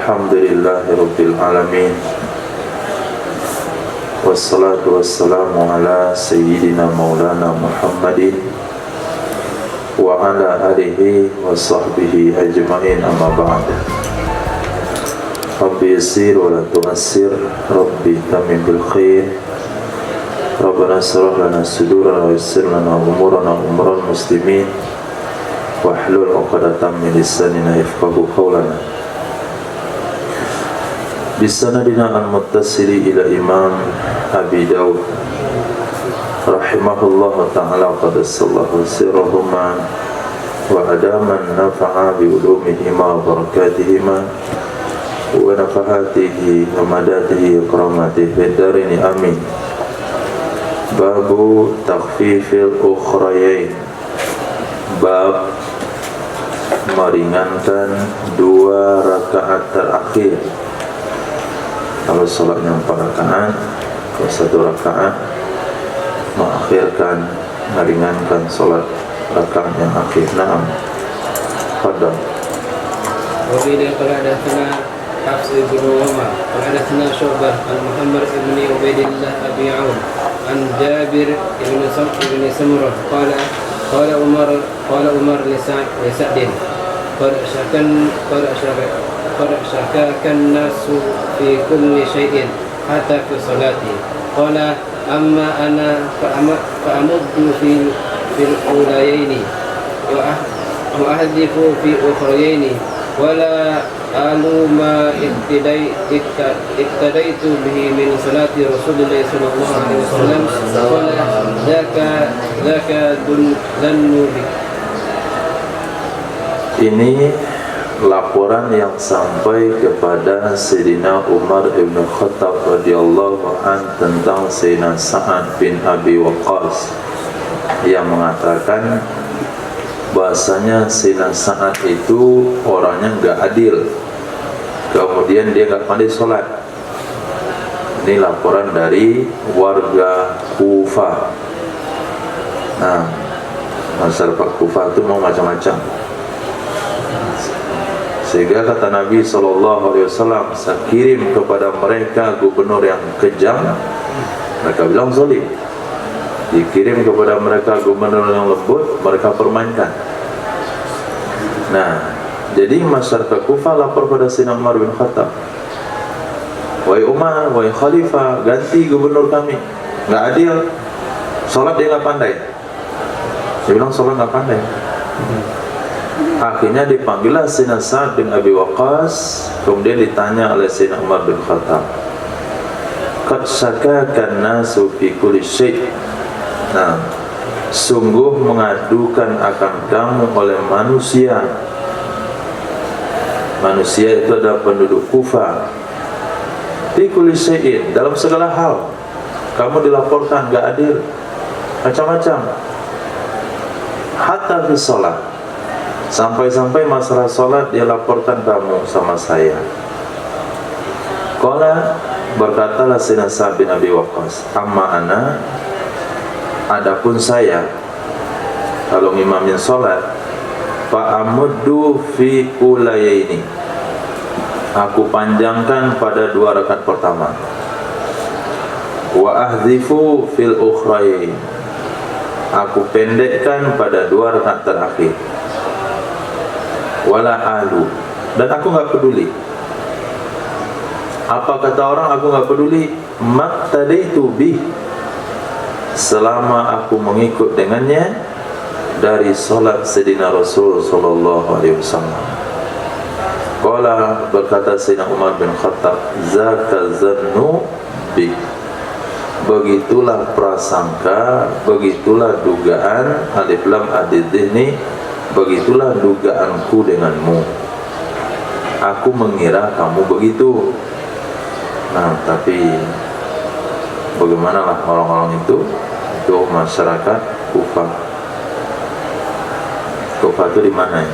Alhamdulillahirabbil alamin. Wassalatu wassalamu ala sayyidina maulana Muhammadin wa ala alihi wa sahbihi ajma'in, amma ba'd. Rabbi yassir wa la tu'assir, Rabbi tamim bil khair. Rabbana shrah lana sudurana wa yassir lana umurana umuran muslimin wahlul 'uqdatam min lisanina yafqahu qawlana. Bisanadina al-muttasili ila Imam Abi Dawud rahimahullah ta'ala qadassallahu sirrahuma wa adaman nafa'a bi ulumihima wa barakatihima wa nafahatihi wa madatihi wa karamatihi fid darini amin. Babu takhfifil ukhrayain, bab meringankan dua rakaat terakhir. Kalau sholatnya 4 rakaat, kalau 1 rakaat mengakhirkan, meringankan sholat rakaat yang akhir. Naam, fadal. Wabidah hadatsana Hafs bin Umar, hadatsana Syu'bah an Muhammad bin Ubaidillah Abi Aun an Jabir bin Samurah qala Umar li Sa'din qad syakakan nasu fi kulli syai'in hatta fi salati qala amma ana fa'amuddu fil ulayaini wa ahdifu fi ukhrayaini wala alu ma iktadaitu bihi min salati Rasulullah sallallahu alaihi wasallam qala dzaka dunnubi. Ini laporan yang sampai kepada Sayyidina Umar ibn Khattab radhiyallahu an tentang Sayyidina Sa'ad bin Abi Waqqas yang mengatakan bahasanya Sayyidina Sa'ad itu orangnya enggak adil, kemudian dia enggak pandai sholat. Ini laporan dari warga Kufah. Nah, masyarakat Kufah itu mau macam-macam. Sehingga kata Nabi SAW, saya kirim kepada mereka gubernur yang kejam, mereka bilang zalim. Dikirim kepada mereka gubernur yang lembut, mereka permainkan. Nah, jadi masyarakat Kufah lapor pada Sayyidina Umar bin Khattab, wahai Umar, wahai Khalifah, ganti gubernur kami, nggak adil, sholat dia nggak pandai. Dia bilang sholat nggak pandai. Akhirnya dipanggillah Sayyidina Sa'ad bin Abi Waqqas, kemudian ditanya oleh Sayyidina Umar bin Khattab, qad syakakan nasu fi kulli syai'. Nah, sungguh mengadukan akan kamu oleh manusia. Manusia itu adalah penduduk Kufah. Fi kulli syai'in, dalam segala hal kamu dilaporkan gak adil, macam-macam. Hatta fi shalah, sampai-sampai masalah sholat dia laporkan kamu sama saya. Qala, berkatalah Sayyidina Sa'ad bin Abi Waqqas, amma ana, adapun saya, kalau ngimamin sholat, fa'amuddu fi ulayaini, aku panjangkan pada 2 rakaat pertama, wa ahzifu fil ukhrayain, aku pendekkan pada 2 rakaat terakhir, wala alu, dan aku nggak peduli. Apa kata orang, aku nggak peduli. Maktadaitu bih, selama aku mengikut dengannya dari solat Sayyidina Rasul sallallahu alaihi wasallam. Qala, berkata Sayyidina Umar bin Khattab, zaka zannu bih, begitulah prasangka, begitulah dugaan, alif lam adid dhihni, begitulah dugaanku denganmu. Aku mengira kamu begitu. Nah, tapi bagaimanalah orang-orang itu masyarakat Kufah. Kufah itu di mana ya?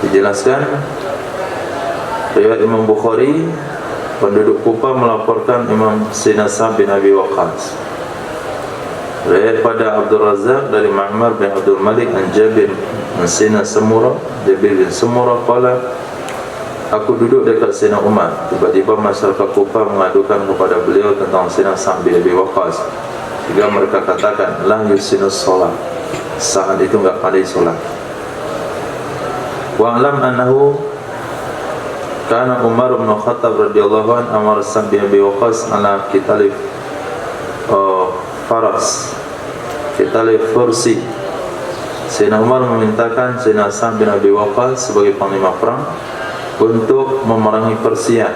Dijelaskan riwayat Imam Bukhari penduduk Kufah melaporkan Imam Sayyidina Sa'ad bin Abi Waqqas. Riwayat pada Abdul Razak dari Ma'mar bin Abdul Malik an Jabir bin Sayyidina Samurah, Jabir bin Samurah qala, aku duduk dekat Sayyidina Umar, tiba-tiba masyarakat Kufah mengadukan kepada beliau tentang Sayyidina Sa'ad bin Abi Waqqas. Jika mereka katakan la yusinus sholat, Sa'ad itu enggak pandai sholat. Wa alam annahu kana Umar bin Khattab radhiyallahu anhu amara Sa'ad bin Abi Waqqas ala qitalif faras, qitalif fursi. Sayyidina Umar memintakan Sayyidina Sa'ad bin Abi Waqqas sebagai panglima perang untuk memerangi Persia.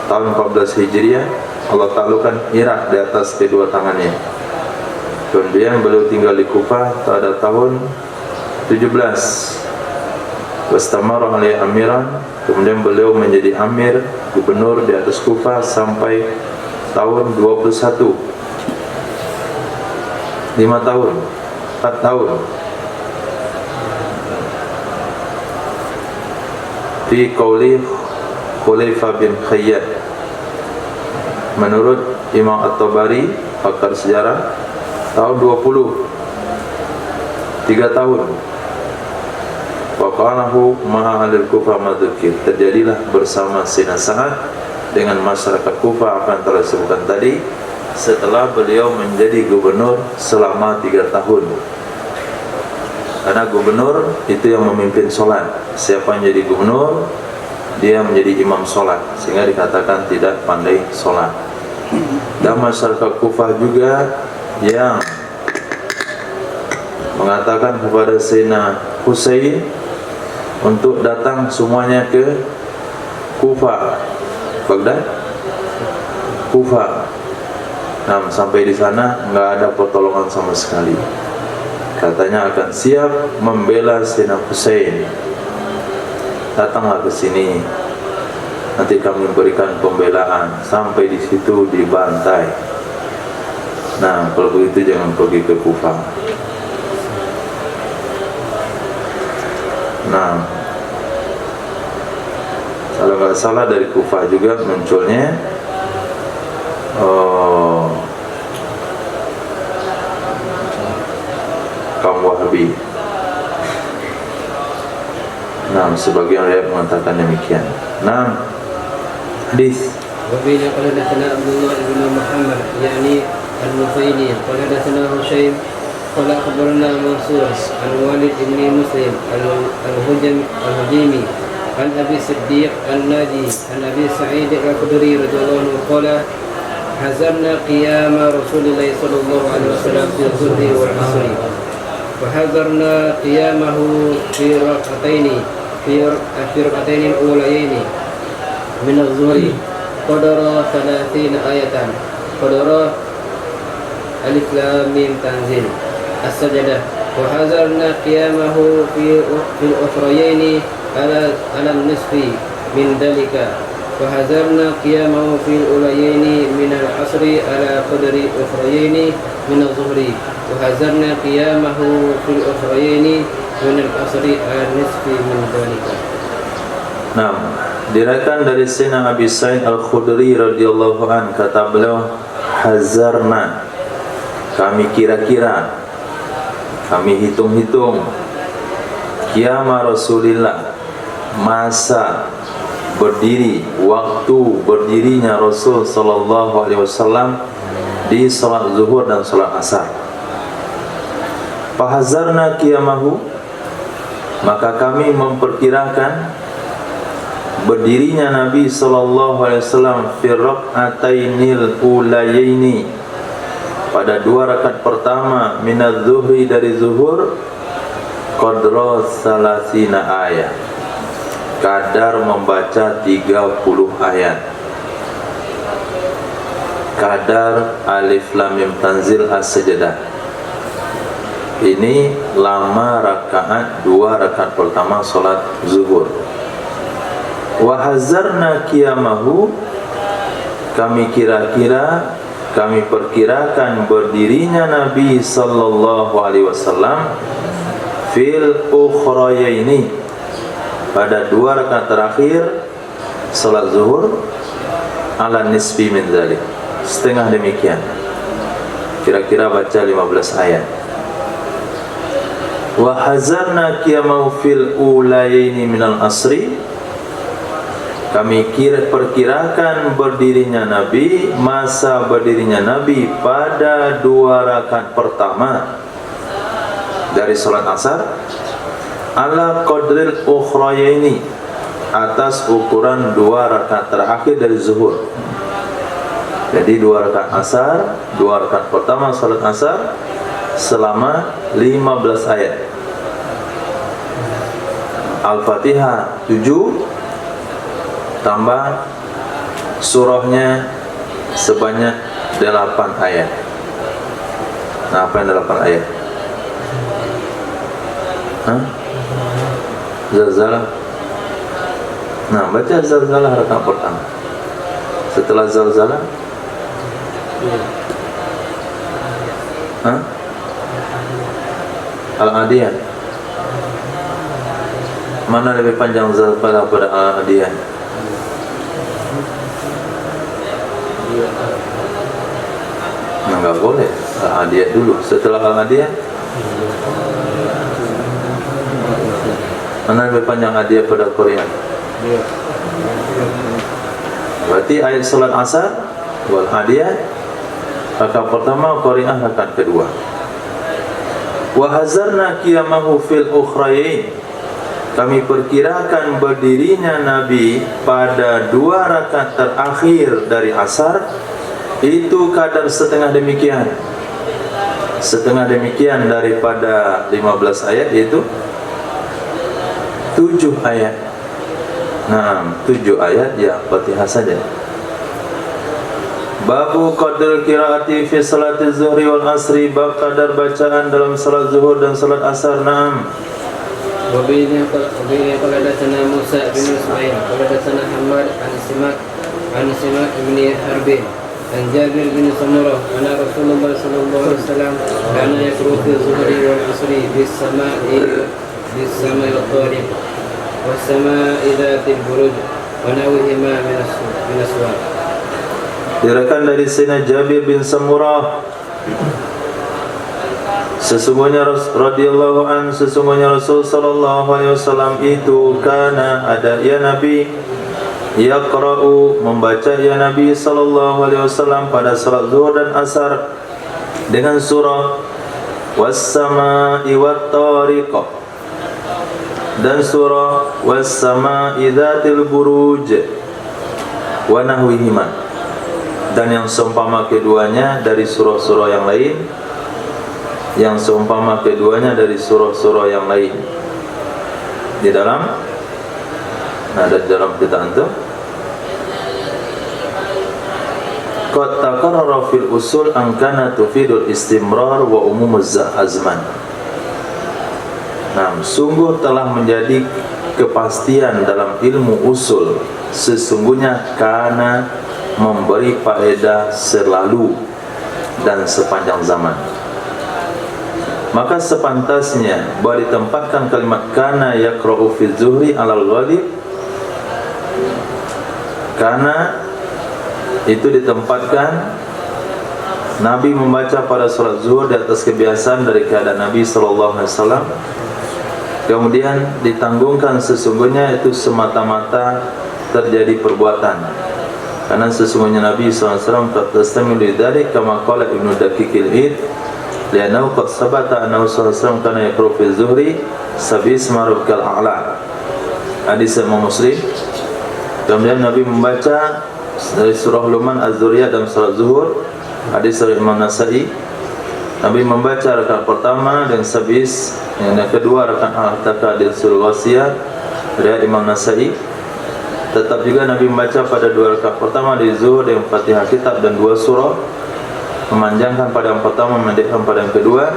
Tahun 14 Hijriah Allah taklukkan Irak di atas kedua tangannya. Kemudian beliau tinggal di Kufah pada tahun 17. Wastamara alaihi amiran, kemudian beliau menjadi amir, gubernur di atas Kufah sampai tahun 21. 5 tahun, 4 tahun. Fi qauli Khulaifah bin Khayyat, menurut Imam At-Tabari pakar sejarah, tahun 20, 3 tahun. Waqa'alahu ma'a alil Kufah madzukir, terjadilah bersama Sayyidina Sa'ad dengan masyarakat Kufah apa yang telah disebutkan tadi, setelah beliau menjadi gubernur selama 3 tahun. Karena gubernur itu yang memimpin sholat. Siapa yang jadi gubernur, dia menjadi imam sholat, sehingga dikatakan tidak pandai sholat. Dan masyarakat Kufah juga yang mengatakan kepada Sayyidina Husain untuk datang semuanya ke Kufah, Baghdad, Kufah. Nah, sampai di sana nggak ada pertolongan sama sekali. Katanya akan siap membela Sayyidina Husain. Datanglah ke sini, nanti kami berikan pembelaan. Sampai di situ dibantai. Nah, kalau begitu jangan pergi ke Kufah. Nah, kalau nggak salah dari Kufah juga munculnya kaum Wahabi. Nah, sebagian riwayat mengatakan demikian. Nah, hadis وبه قال حدثنا عبد الله بن محمد يعني النفيلي قال حدثنا هشيم قال اخبرنا منصور عن والد بن مسلم الهجيمي عن ابي الصديق الناجي عن ابي سعيد الخدري رضي الله عنه قال حزرنا قيام رسول الله صلى الله عليه وسلم في الظهر والعصر وحذرنا قيامه في ركعتين الأوليين من الظهر قدر 30 آية قدر ألف لام ميم تنزيل السجدة وحذرنا قيامه في الأخريين على النصف من ذلك وحذرنا قيامه في الأوليين من العصر على قدر الأخريين من الظهر وحذرنا قيامه في الأخريين من العصر على النصف من ذلك. Nah, diriwayatkan dari Sayyidina Abi Sa'id Al-Khudri radhiyallahu an, kata beliau, hazarna, kami kira-kira, kami hitung-hitung, qiyama Rasulillah, masa berdiri, waktu berdirinya Rasul sallallahu alaihi wasallam di salat zuhur dan salat asar. Fahazarna qiyamahu, maka kami memperkirakan berdirinya Nabi sallallahu alaihi wasallam fi rak'atainil ulayaini, pada 2 rakaat pertama minadz zuhri, dari zuhur, qadra 30 ayat, kadar membaca 30 ayat, kadar alif lam mim tanzil as-sajdah. Ini lama rakaat, 2 rakaat pertama salat zuhur. Wa hazarna qiyamahu, kami kira-kira, kami perkirakan berdirinya Nabi sallallahu alaihi wasallam fil ukhrayaini, pada 2 rakaat terakhir salat zuhur, ala nisbi min dzalik, setengah demikian, kira-kira baca 15 ayat. Wa hazarna qiyamahu fil ulayaini minal asri, kami perkirakan berdirinya Nabi, masa berdirinya Nabi pada 2 rakaat pertama dari salat asar, ala qadril ukhrayaini, atas ukuran 2 rakaat terakhir dari zuhur. Jadi 2 rakaat asar, 2 rakaat pertama salat asar selama 15 ayat. Al-Fatihah 7 tambah surahnya sebanyak 8 ayat. Nah, apa yang 8 ayat? Zalzalah. Nah, baca zalzalah rakaat pertama. Setelah zalzalah, Al-Adiyah. Mana lebih panjang zalzalah pada Al-Adiyah? Nah, nggak boleh. Al-Adiyah dulu. Setelah Al-Adiyah, mana lebih panjang Adiyah pada Korea? Berarti ayat salat asar wal Adiyah rakaat pertama, Korea rakaat kedua. Wa hazarna qiyamahu fil ukhrayain, kami perkirakan berdirinya Nabi pada 2 rakaat terakhir dari asar itu kadar setengah demikian. Setengah demikian daripada 15 ayat, yaitu 7 ayat. Nah, 7 ayat ya Fatihah saja. Babu qadar qiraati fi salati zuhri wal asri, bab kadar bacaan dalam salat zuhur dan salat asar. Naam. وبه قال حدثنا موسى بن اسماعيل قال حدثنا حماد عن سماك بن حرب عن جابر بن سمرة أن رسول الله صلى الله عليه وسلم كان يقرأ في الظهر والعصر بالسماء والطارق والسماء ذات البروج ونحوهما من الأصوات. Diriwayatkan dari Sayyidina Jabir bin Samurah, sesungguhnya sesungguhnya Rasul sallallahu alaihi wasallam itu kana ada ya Nabi yaqra'u, membaca ya Nabi sallallahu alaihi wasallam pada salat zuhur dan asar dengan surah was-sama'i wat-tariq dan surah was-sama'i dzatil buruj wa nahwihima, dan yang seumpama keduanya dari surah-surah yang lain, yang seumpama keduanya dari surah-surah yang lain. Di dalam kita antum qad taqarrara fil usul an kana tufidul istimrar wa umumuz azman. Nah, sungguh telah menjadi kepastian dalam ilmu usul, sesungguhnya kana memberi faedah selalu dan sepanjang zaman. Maka sepantasnya bahwa ditempatkan kalimat kana yaqra'u fi zuhri alal ghalib, karena itu ditempatkan Nabi membaca pada salat zuhur di atas kebiasaan dari keadaan Nabi sallallahu alaihi wasallam. Kemudian ditanggungkan sesungguhnya itu semata-mata terjadi perbuatan, karena sesungguhnya Nabi SAW qad tastamilu dzalik kama qala Ibnu Daqiqil Id li'annahu qad sabata annahu SAW kana yaqra'u fi zuhri sabisma rabbikal a'la. Hadis Imam Muslim. Kemudian Nabi membaca dari surah Luqman Az-Zuriyat dalam salat zuhur. Hadis dari Imam Nasa'i. Nabi membaca rakaat pertama dengan sabis, yang kedua rakaat al-Taqadil surah Ghasiyah dari Imam Nasa'i. Tetap juga Nabi membaca pada 2 rakaat pertama di zuhur dengan Fatihah kitab dan 2 surah, memanjangkan pada yang pertama, memendekkan pada yang kedua.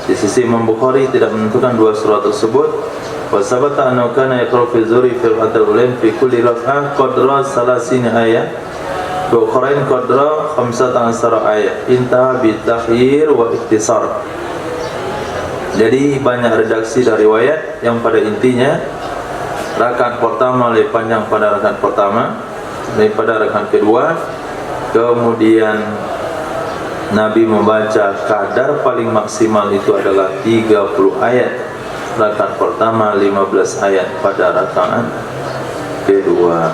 Di sisi Imam Bukhari tidak menentukan 2 surah tersebut. Wa sabata annahu kana yaqra'u fi zuhri fi al-adl ulain fi kulli rak'ah qadra 30 ayat wa ukhrain qadra 15 ayat, intaha bi takhyir wa ikhtisar. Jadi banyak redaksi dari riwayat yang pada intinya rakaat pertama lebih panjang pada rakaat pertama, daripada rakaat kedua. Kemudian Nabi membaca kadar paling maksimal itu adalah 30 ayat rakaat pertama, 15 ayat pada rakaat kedua.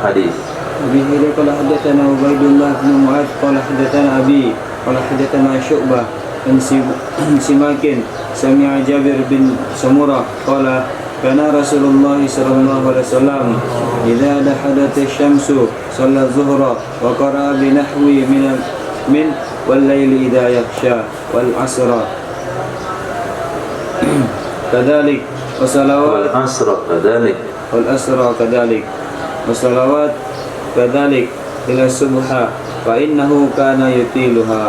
Hadis. وبه قال حدثنا عبيد الله بن معاذ قال حدثنا أبي قال حدثنا شعبة عن سماك سمع جابر بن سمرة قال كان رسول الله صلى الله عليه وسلم إذا دحدت الشمس صلى الظهر وقرأ بنحو من والليل إذا يغشى والعصر كذلك والعصر كذلك والصلوات كذلك إلى الصبح فإنه كان يطيلها.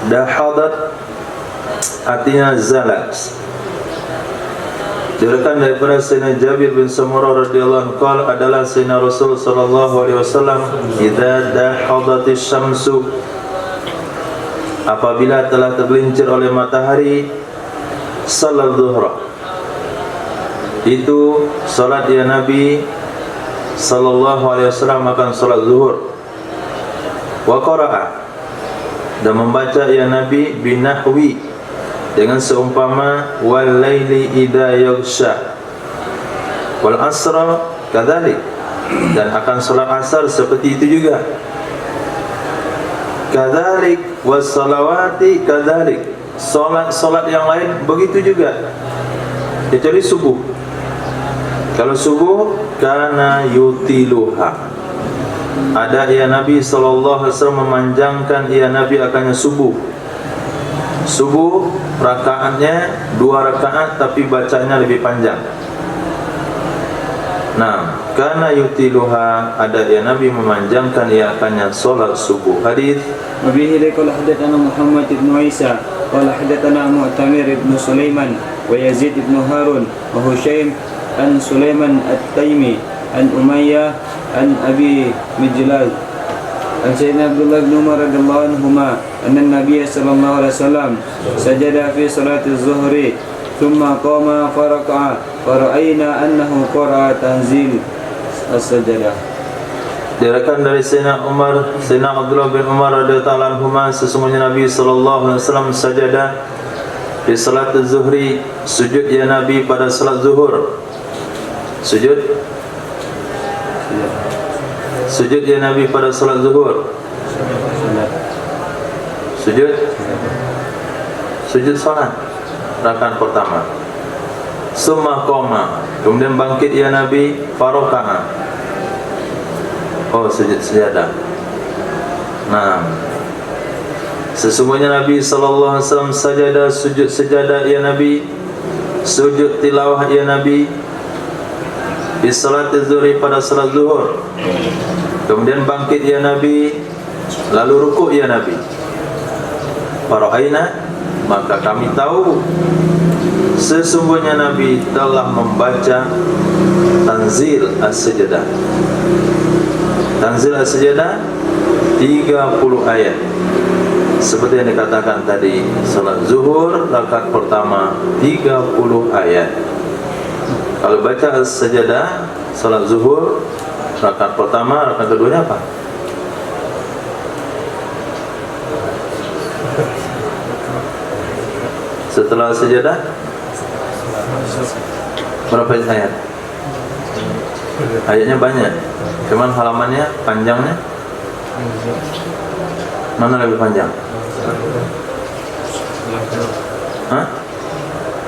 Dahadat artinya zalat. Diriwayatkan daripada Sayyidina Jabir bin Samurah radhiyallahu anhu adalah Sayyidina Rasul sallallahu alaihi wasallam idza dahadatis syamsu, apabila telah tergelincir oleh matahari, salat zuhra, itu salat ya Nabi sallallahu alaihi wasallam akan salat zuhur, wa qara'a, dan membaca ya Nabi binahwi, dengan seumpama wal laili idza yaghsha wal asra kadzalik, dan akan salat asar seperti itu juga, kadzalik was salawati kadzalik, salat yang lain begitu juga kecuali subuh. Kalau subuh kana yutiluha, ada ya Nabi sallallahu alaihi wasallam memanjangkan ya Nabi akannya subuh. Subuh rakaatnya 2 rakaat tapi bacanya lebih panjang. Nah, kana yutiluha, ada ya Nabi memanjangkan ya akannya salat subuh. Hadis. وبه قال حدثنا محمد بن عيسى قال حدثنا معتمر بن سليمان ويزيد بن هارون وهشيم عن سليمان التيمي عن أمية عن أبي مجلال عن سيدنا عبد الله بن عمر رضي الله عنهما أن النبي صلى الله عليه وسلم سجد في صلاة الظهر ثم قام فركع فرأينا أنه قرأ تنزيل السجدة. Diriwayatkan dari Sayyidina Umar, Sayyidina Abdullah bin Umar radhiyallahu anhu, sesungguhnya Nabi sallallahu alaihi wasallam sajadah di salat az-zuhri, sujud ya Nabi pada salat zuhur. Sujud ya Nabi pada salat zuhur. Sujud salat rakaat pertama. Summa qoma, kemudian bangkit ya Nabi faraka'a. Sujud sejadah. Nah, sesungguhnya Nabi sallallahu alaihi wasallam sajadah, sujud sejadah ya Nabi, sujud tilawah ya Nabi di salat az-zuhri pada salat zuhur. Kemudian bangkit ya Nabi, lalu rukuk ya Nabi. Fara'aina, maka kami tahu sesungguhnya Nabi telah membaca Tanzil As-Sajdah. Tanzil As-Sajdah 30 ayat. Seperti yang dikatakan tadi, salat zuhur rakaat pertama 30 ayat. Kalau baca As-Sajdah salat zuhur rakaat pertama, rakaat keduanya apa? Setelah As-Sajdah berapa ayat? Ayatnya banyak, cuman halamannya, panjangnya mana lebih panjang?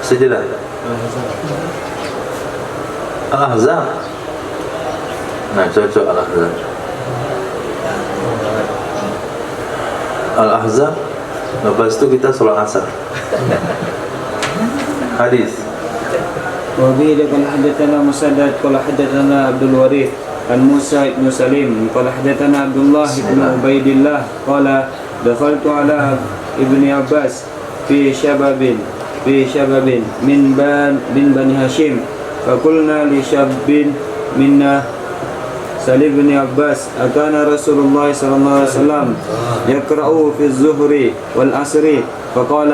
Sajdah Al-Ahzab. Nah, cocok Al-Ahzab. Al-Ahzab. Lepas itu kita sholat asar. Hadis. وبه قال حدثنا مسدد قال حدثنا عبد الوريث عن موسى بن سليم قال حدثنا عبد الله بن عبيد الله قال دخلت على ابن عباس في شباب من بني هاشم فقلنا لشاب منا سأل ابن عباس أكان رسول الله صلى الله عليه وسلم يقرأ في الظهر والعصر فقال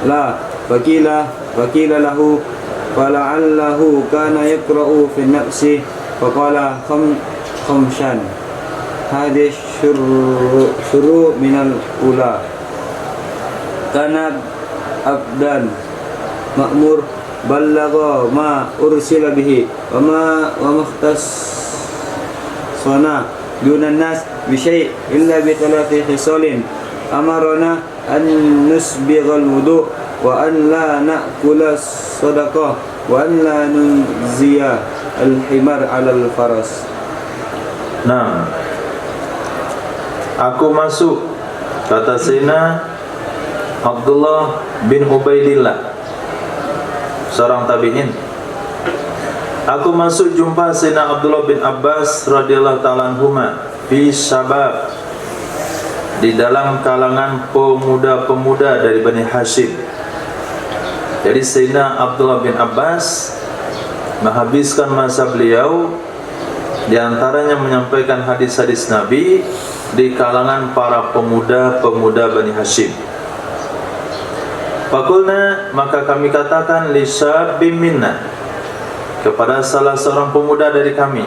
لا فقيل له fala'allahu kana yaqra'u fi nafsi faqala khamshan hadhihi syuru minal ula kana abdan ma'mur ballagha ma ursila bihi wa makhtasana dunan nas bi syai' illa bi thalathi khisalin amarna an nusbighal wudu wa an la na'kula sadaqah wa an la nunziya al-himar 'ala al-faras. Nah, aku masuk, kata Sayyidina Abdullah bin Ubaidillah, seorang tabi'in. Aku masuk jumpa Sayyidina Abdullah bin Abbas radhiyallahu ta'ala anhuma fi syabab, di dalam kalangan pemuda-pemuda dari Bani Hashim. Jadi Sayyidina Abdullah bin Abbas menghabiskan masa beliau di antaranya menyampaikan hadis-hadis Nabi di kalangan para pemuda-pemuda Bani Hashim. Fakulna, maka kami katakan li syabim minna, kepada salah seorang pemuda dari kami,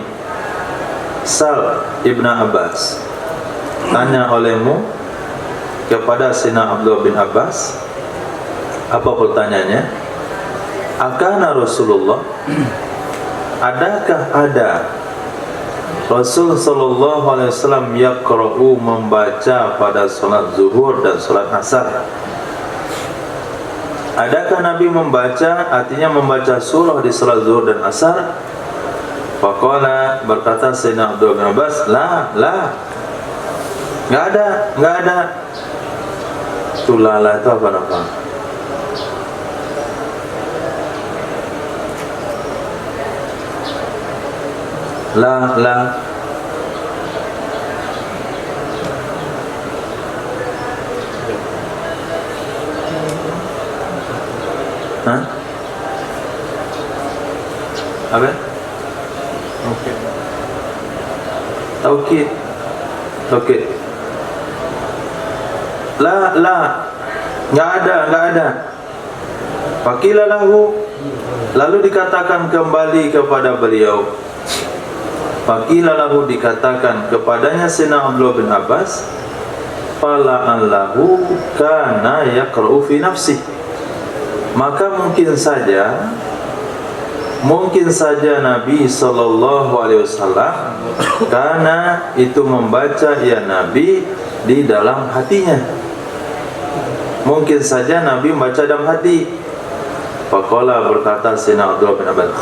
Sal ibn Abbas, tanya olehmu kepada Sayyidina Abdullah bin Abbas. Apa pertanyaannya? Akana Rasulullah, adakah ada Rasul sallallahu alaihi wasallam yaqra'u, membaca pada salat zuhur dan salat asar? Adakah Nabi membaca, artinya membaca surah di salat zuhur dan asar? Faqala, berkata Sayyidina Abdullah bin Abbas, la, enggak ada. Tulala itu apa? La. Hah? Apa? Taukid. La. Enggak ada. Faqila lahu, lalu dikatakan kembali kepada beliau. Faqila lahu, dikatakan kepadanya Sayyidina Abdullah bin Abbas, fala'allahu kana yaqra'u fi nafsi, maka mungkin saja Nabi sallallahu alaihi wasallam karena itu membaca ya Nabi di dalam hatinya. Mungkin saja Nabi membaca dalam hati. Faqala, berkata Sayyidina Abdullah bin Abbas,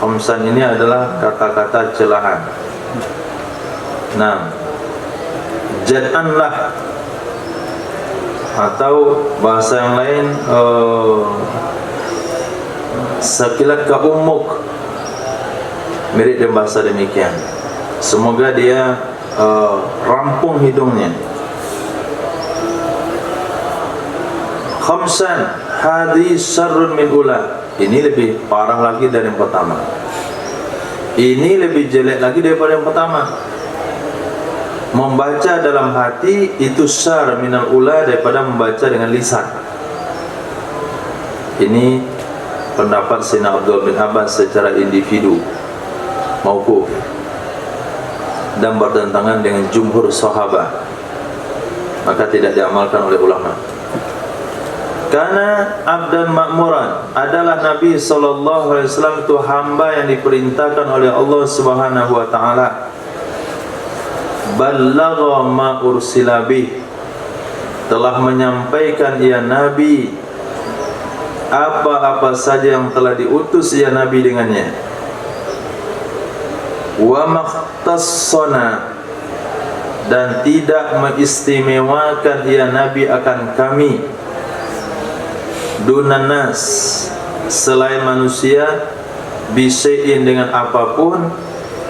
khamsan ini adalah kata-kata celaan. Nah, jad'anlah, atau bahasa yang lain sakilat ka ummuk, mirip dengan bahasa demikian. Semoga dia rampung hidungnya. Khamsan hadhi syarrun min ula, ini lebih parah lagi dari yang pertama. Ini lebih jelek lagi daripada yang pertama. Membaca dalam hati itu syar minal ula, daripada membaca dengan lisan. Ini pendapat Sayyidina Abdullah bin Abbas secara individu, mauquf, dan bertentangan dengan jumhur sahabat, maka tidak diamalkan oleh ulama. Karena abdan ma'muran, adalah Nabi sallallahu alaihi wasallam itu hamba yang diperintahkan oleh Allah Subhanahu wa taala. Ballagha ma ursila bih, telah menyampaikan ia Nabi apa-apa saja yang telah diutus ia Nabi dengannya. Wa makhtassana, dan tidak mengistimewakan ia Nabi akan kami, dunanas, selain manusia, bisain, dengan apapun,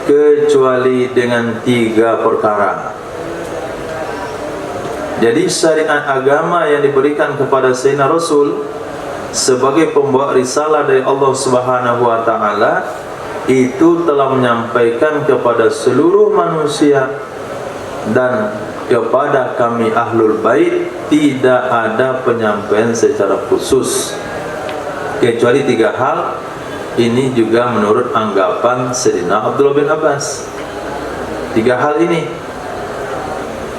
kecuali dengan 3 perkara. Jadi syariat agama yang diberikan kepada Sayyidina Rasul sebagai pembawa risalah dari Allah Subhanahu wa taala itu telah menyampaikan kepada seluruh manusia, dan kepada kami Ahlul Bait tidak ada penyampaian secara khusus. kecuali 3 hal. Ini juga menurut anggapan Sayyidina Abdullah bin Abbas, 3 hal ini.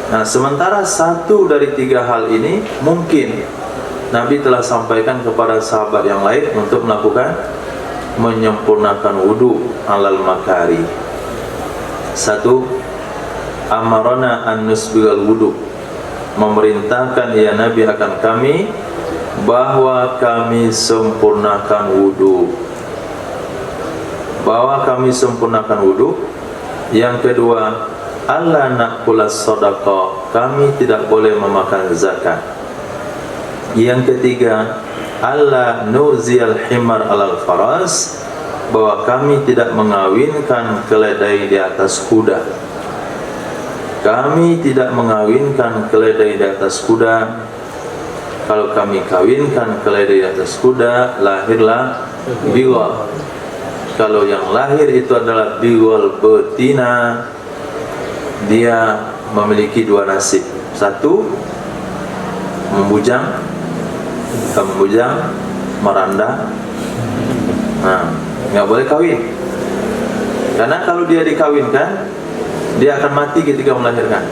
Nah, sementara 1 dari 3 hal ini mungkin Nabi telah sampaikan kepada sahabat yang lain untuk melakukan menyempurnakan wudu alal makari. 1, amarona an nusbigal wudu, memerintahkan ya Nabi akan kami bahwa kami sempurnakan wudu, Yang kedua, alla naqulas sadaqah, kami tidak boleh memakan zakat. Yang ketiga, alla nuzil himar alal faras, bahwa kami tidak mengawinkan keledai di atas kuda. Kami tidak mengawinkan keledai di atas kuda. Kalau kami kawinkan keledai di atas kuda, lahirlah biwal. Kalau yang lahir itu adalah biwal betina, dia memiliki 2 nasib. 1, membujang, meranda. Nah, nggak boleh kawin. Karena kalau dia dikawinkan, dia akan mati ketika melahirkan.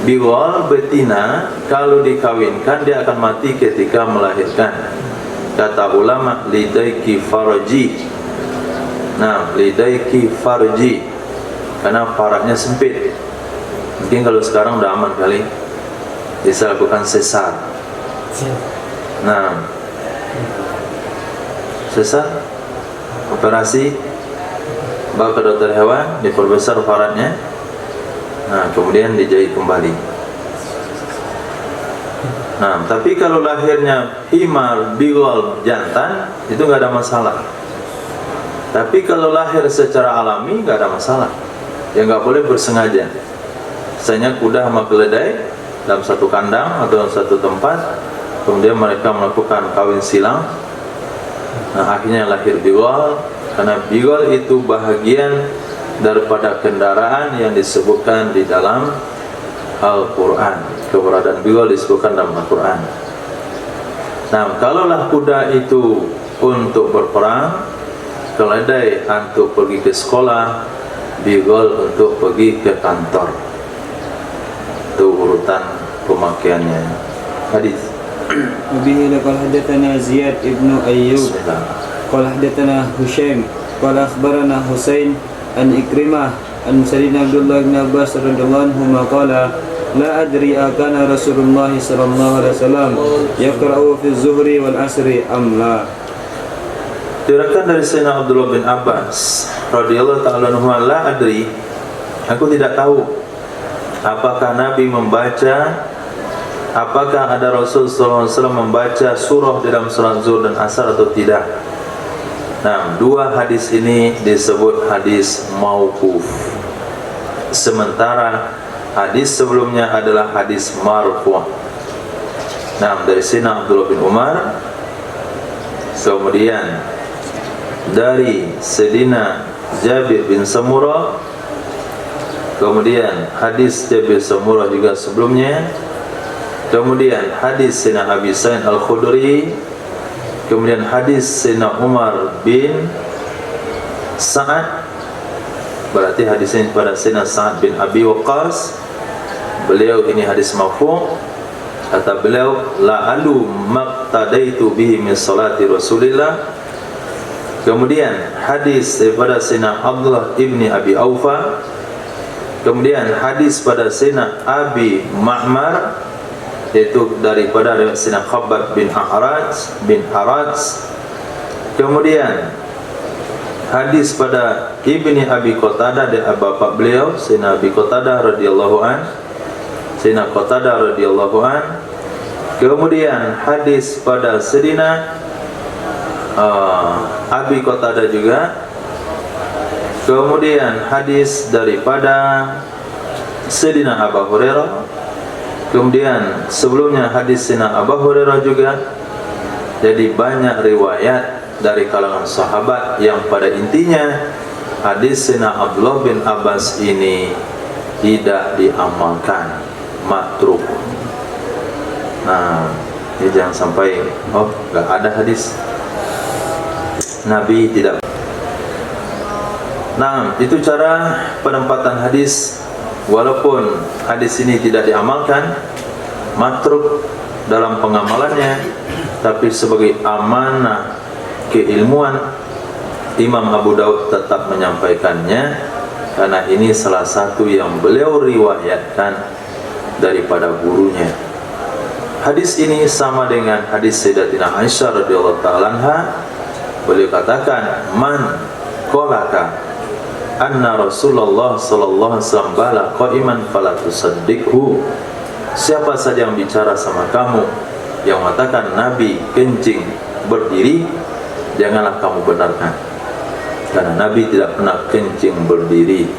Biwal betina kalau dikawinkan dia akan mati ketika melahirkan. Kata ulama, lidaiki farji. Nah, lidaiki farji, karena faradnya sempit. Mungkin kalau sekarang udah aman kali, bisa lakukan sesar. Nah, sesar, operasi, bawa ke dokter hewan, diperbesar faradnya. Nah, kemudian dijahit kembali. Nah, tapi kalau lahirnya himar, biwal, jantan, itu nggak ada masalah. Tapi kalau lahir secara alami nggak ada masalah. Ya nggak boleh bersengaja. Misalnya kuda sama keledai dalam satu kandang atau dalam satu tempat, kemudian mereka melakukan kawin silang. Nah, akhirnya lahir biwal, karena biwal itu bahagian daripada kendaraan yang disebutkan di dalam Al-Quran. Keberadaan biwal disebutkan dalam Al-Quran. Nah, kalaulah kuda itu untuk berperang, keledai untuk pergi ke sekolah, biwal untuk pergi ke kantor. Itu urutan pemakaiannya. Hadis. Wabihi laqad hadatsana Ziyad ibnu Ayyub qala hadatsana Hushaim qala akhbarana Husain an Ikrimah an Sayyidina Abdullah bin Abbas radhiyallahu anhu qala la adri akana Rasulullah sallallahu alaihi wasallam yaqra'u fi az-zuhri wal asri am la. Diriwayatkan dari Sayyidina Abdullah bin Abbas radhiyallahu ta'ala anhu, la adri, aku tidak tahu apakah Nabi membaca, apakah ada Rasul sallallahu alaihi wasallam membaca surah dalam salat zuhur dan asar atau tidak. Nah, 2 hadis ini disebut hadis mauquf, sementara hadis sebelumnya adalah hadis marfu'. Nah, dari Sayyidina Abdullah bin Umar, kemudian dari Sayyidina Jabir bin Samurah, kemudian hadis Jabir Samurah juga sebelumnya, kemudian hadis Sayyidina Abi Sa'id Al-Khudri, kemudian hadis Sayyidina Umar bin Sa'ad. Berarti hadis ini pada Sayyidina Sa'ad bin Abi Waqqas. Beliau ini hadis marfu'. Kata beliau, la'alu maqtadaitu bihi min salati Rasulillah. Kemudian hadis daripada Sayyidina Abdullah ibni Abi Aufa. Kemudian hadis pada Sayyidina Abi Ma'mar, yaitu daripada Sayyidina Khabbab bin Haraj. Kemudian hadis pada Ibni Abi Qatadah dari bapak beliau Sayyidina Abi Qatadah radhiyallahu an, Sayyidina Qatadah radhiyallahu an. Kemudian hadis pada Sayyidina Abi Qatadah juga. Kemudian hadis daripada Sayyidina Abu Hurairah. Kemudian sebelumnya hadis Sayyidina Abu Hurairah juga. Jadi banyak riwayat dari kalangan sahabat yang pada intinya hadis Sayyidina Abdullah bin Abbas ini tidak diamalkan, matruk. Nah, Jadi jangan sampai nggak ada hadis Nabi tidak. Nah, itu cara penempatan hadis. Walaupun hadis ini tidak diamalkan, matruk dalam pengamalannya, tapi sebagai amanah keilmuan, Imam Abu Daud tetap menyampaikannya karena ini salah satu yang beliau riwayatkan daripada gurunya. Hadis ini sama dengan hadis Sayyidatina Aisyah radhiyallahu ta'ala anha. Beliau katakan, man qalaka anna Rasulullah sallallahu alaihi wasallam bala qa'iman fala tusaddiqhu. Siapa saja yang bicara sama kamu yang mengatakan Nabi kencing berdiri, janganlah kamu benarkan, karena Nabi tidak pernah kencing berdiri.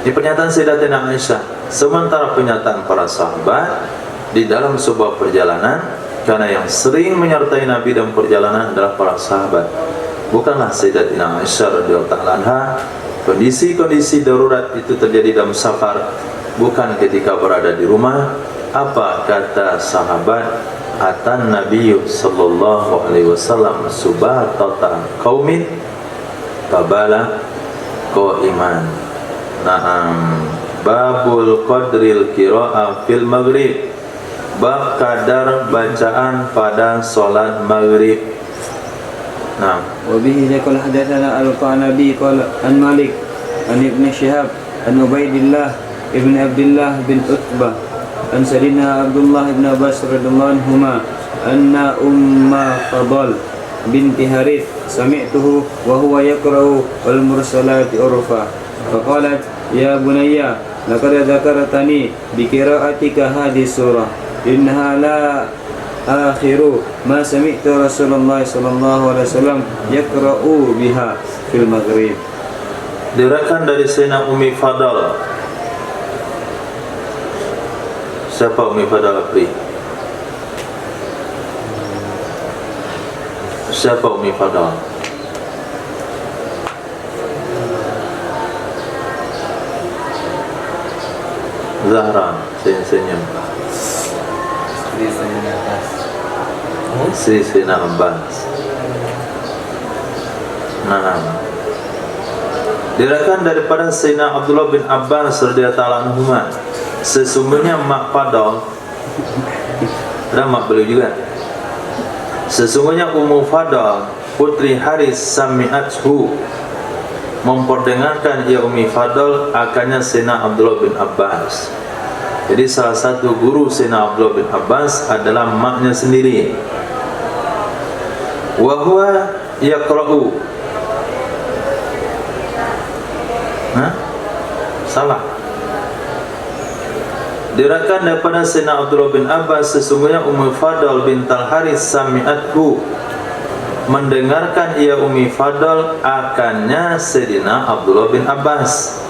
Ini pernyataan Sayyidatina Aisyah. Sementara pernyataan para sahabat di dalam sebuah perjalanan, karena yang sering menyertai Nabi dalam perjalanan adalah para sahabat, bukanlah Sayyidatina Aisyah radhiyallahu ta'ala anha. Kondisi-kondisi darurat itu terjadi dalam safar, bukan ketika berada di rumah. Apa kata sahabat? Atan Nabi sallallahu alaihi wasallam subatata qaumin tabala qaiman. Naam, babul qadril qira'a fil maghrib. Bab kadar bacaan pada salat maghrib. Nah, وبه قال حدثنا القعنبي قال عن مالك عن ابن شهاب عن عبيد الله ابن عبد الله بن عتبة عن سيدنا عبد الله بن عباس رضي الله عنهما أن أم فضل بنت حارث سمعته وهو يقرأ والمرسلات عرفا فقالت يا بني لقد ذكرتني بقراءتك هذه السورة إنها لا آخر ما سمعت رسول الله صلى الله عليه وسلم يقرأ بها في المغرب. Diriwayatkan dari Sayyidina Ummi Fadal. Siapa Ummi Fadal Apri? Siapa Ummi Fadal? Zahra, senyum. Sri Sayyidina Abbas. Nah, diriwayatkan daripada Sayyidina Abdullah bin Abbas radhiyallahu anhu, sesungguhnya mak Fadal dan mak beliau juga, sesungguhnya Ummu Fadal putri Haris sami'athu, memperdengarkan ia Ummi Fadal akannya Sayyidina Abdullah bin Abbas. Jadi salah satu guru Sayyidina Abdullah bin Abbas adalah maknya sendiri. Wa huwa yaqra'u. Salah. Diriwayatkan daripada Sayyidina Abdullah bin Abbas, sesungguhnya Ummu Fadal bintal Haris sami'athu, mendengarkan ia Ummi Fadal akannya Sayyidina Abdullah bin Abbas.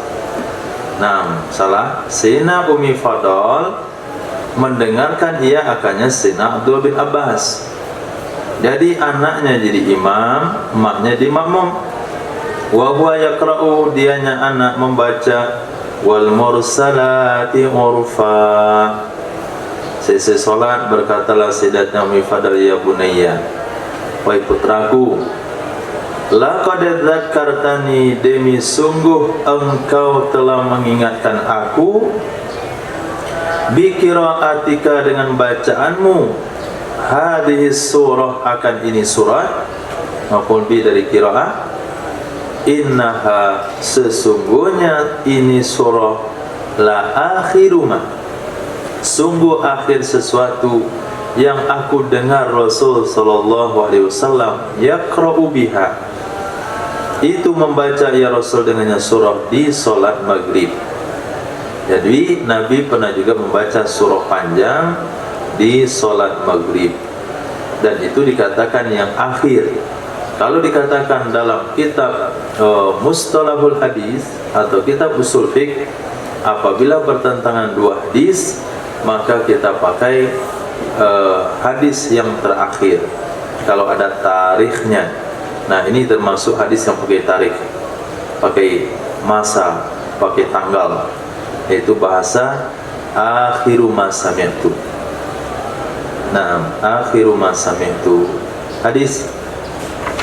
Nah, salah. Sayyidina Ummi Fadal mendengarkan ia akannya Sayyidina Abdullah bin Abbas. Jadi anaknya jadi imam, maknya di makmum. Wa huwa yaqra'u, dianya anak membaca wal mursalati urfa. Selesai solat berkatalah Sayyidatina Ummi Fadal, ya bunayya, wahai putraku, laqad dzakartani, demi sungguh engkau telah mengingatkan aku, bi qiraatika, dengan bacaanmu, hadhihi surah, akan ini surat, maqul bi dari qiraah, innaha, sesungguhnya ini surah, la akhiruma, sungguh akhir sesuatu yang aku dengar Rasul sallallahu alaihi wasallam yaqra'u biha, itu membaca ya Rasul dengannya surah di solat maghrib. Jadi Nabi pernah juga membaca surah panjang di solat maghrib, dan itu dikatakan yang akhir. Kalau dikatakan dalam kitab Mustalahul Hadis atau kitab Usul Fiqh, apabila bertentangan dua hadis, maka kita pakai hadis yang terakhir kalau ada tarikhnya. Nah, ini termasuk hadis yang pakai tarikh, pakai masa, pakai tanggal, yaitu bahasa akhiru ma sami'tu. Naam, akhiru ma sami'tu. Hadis.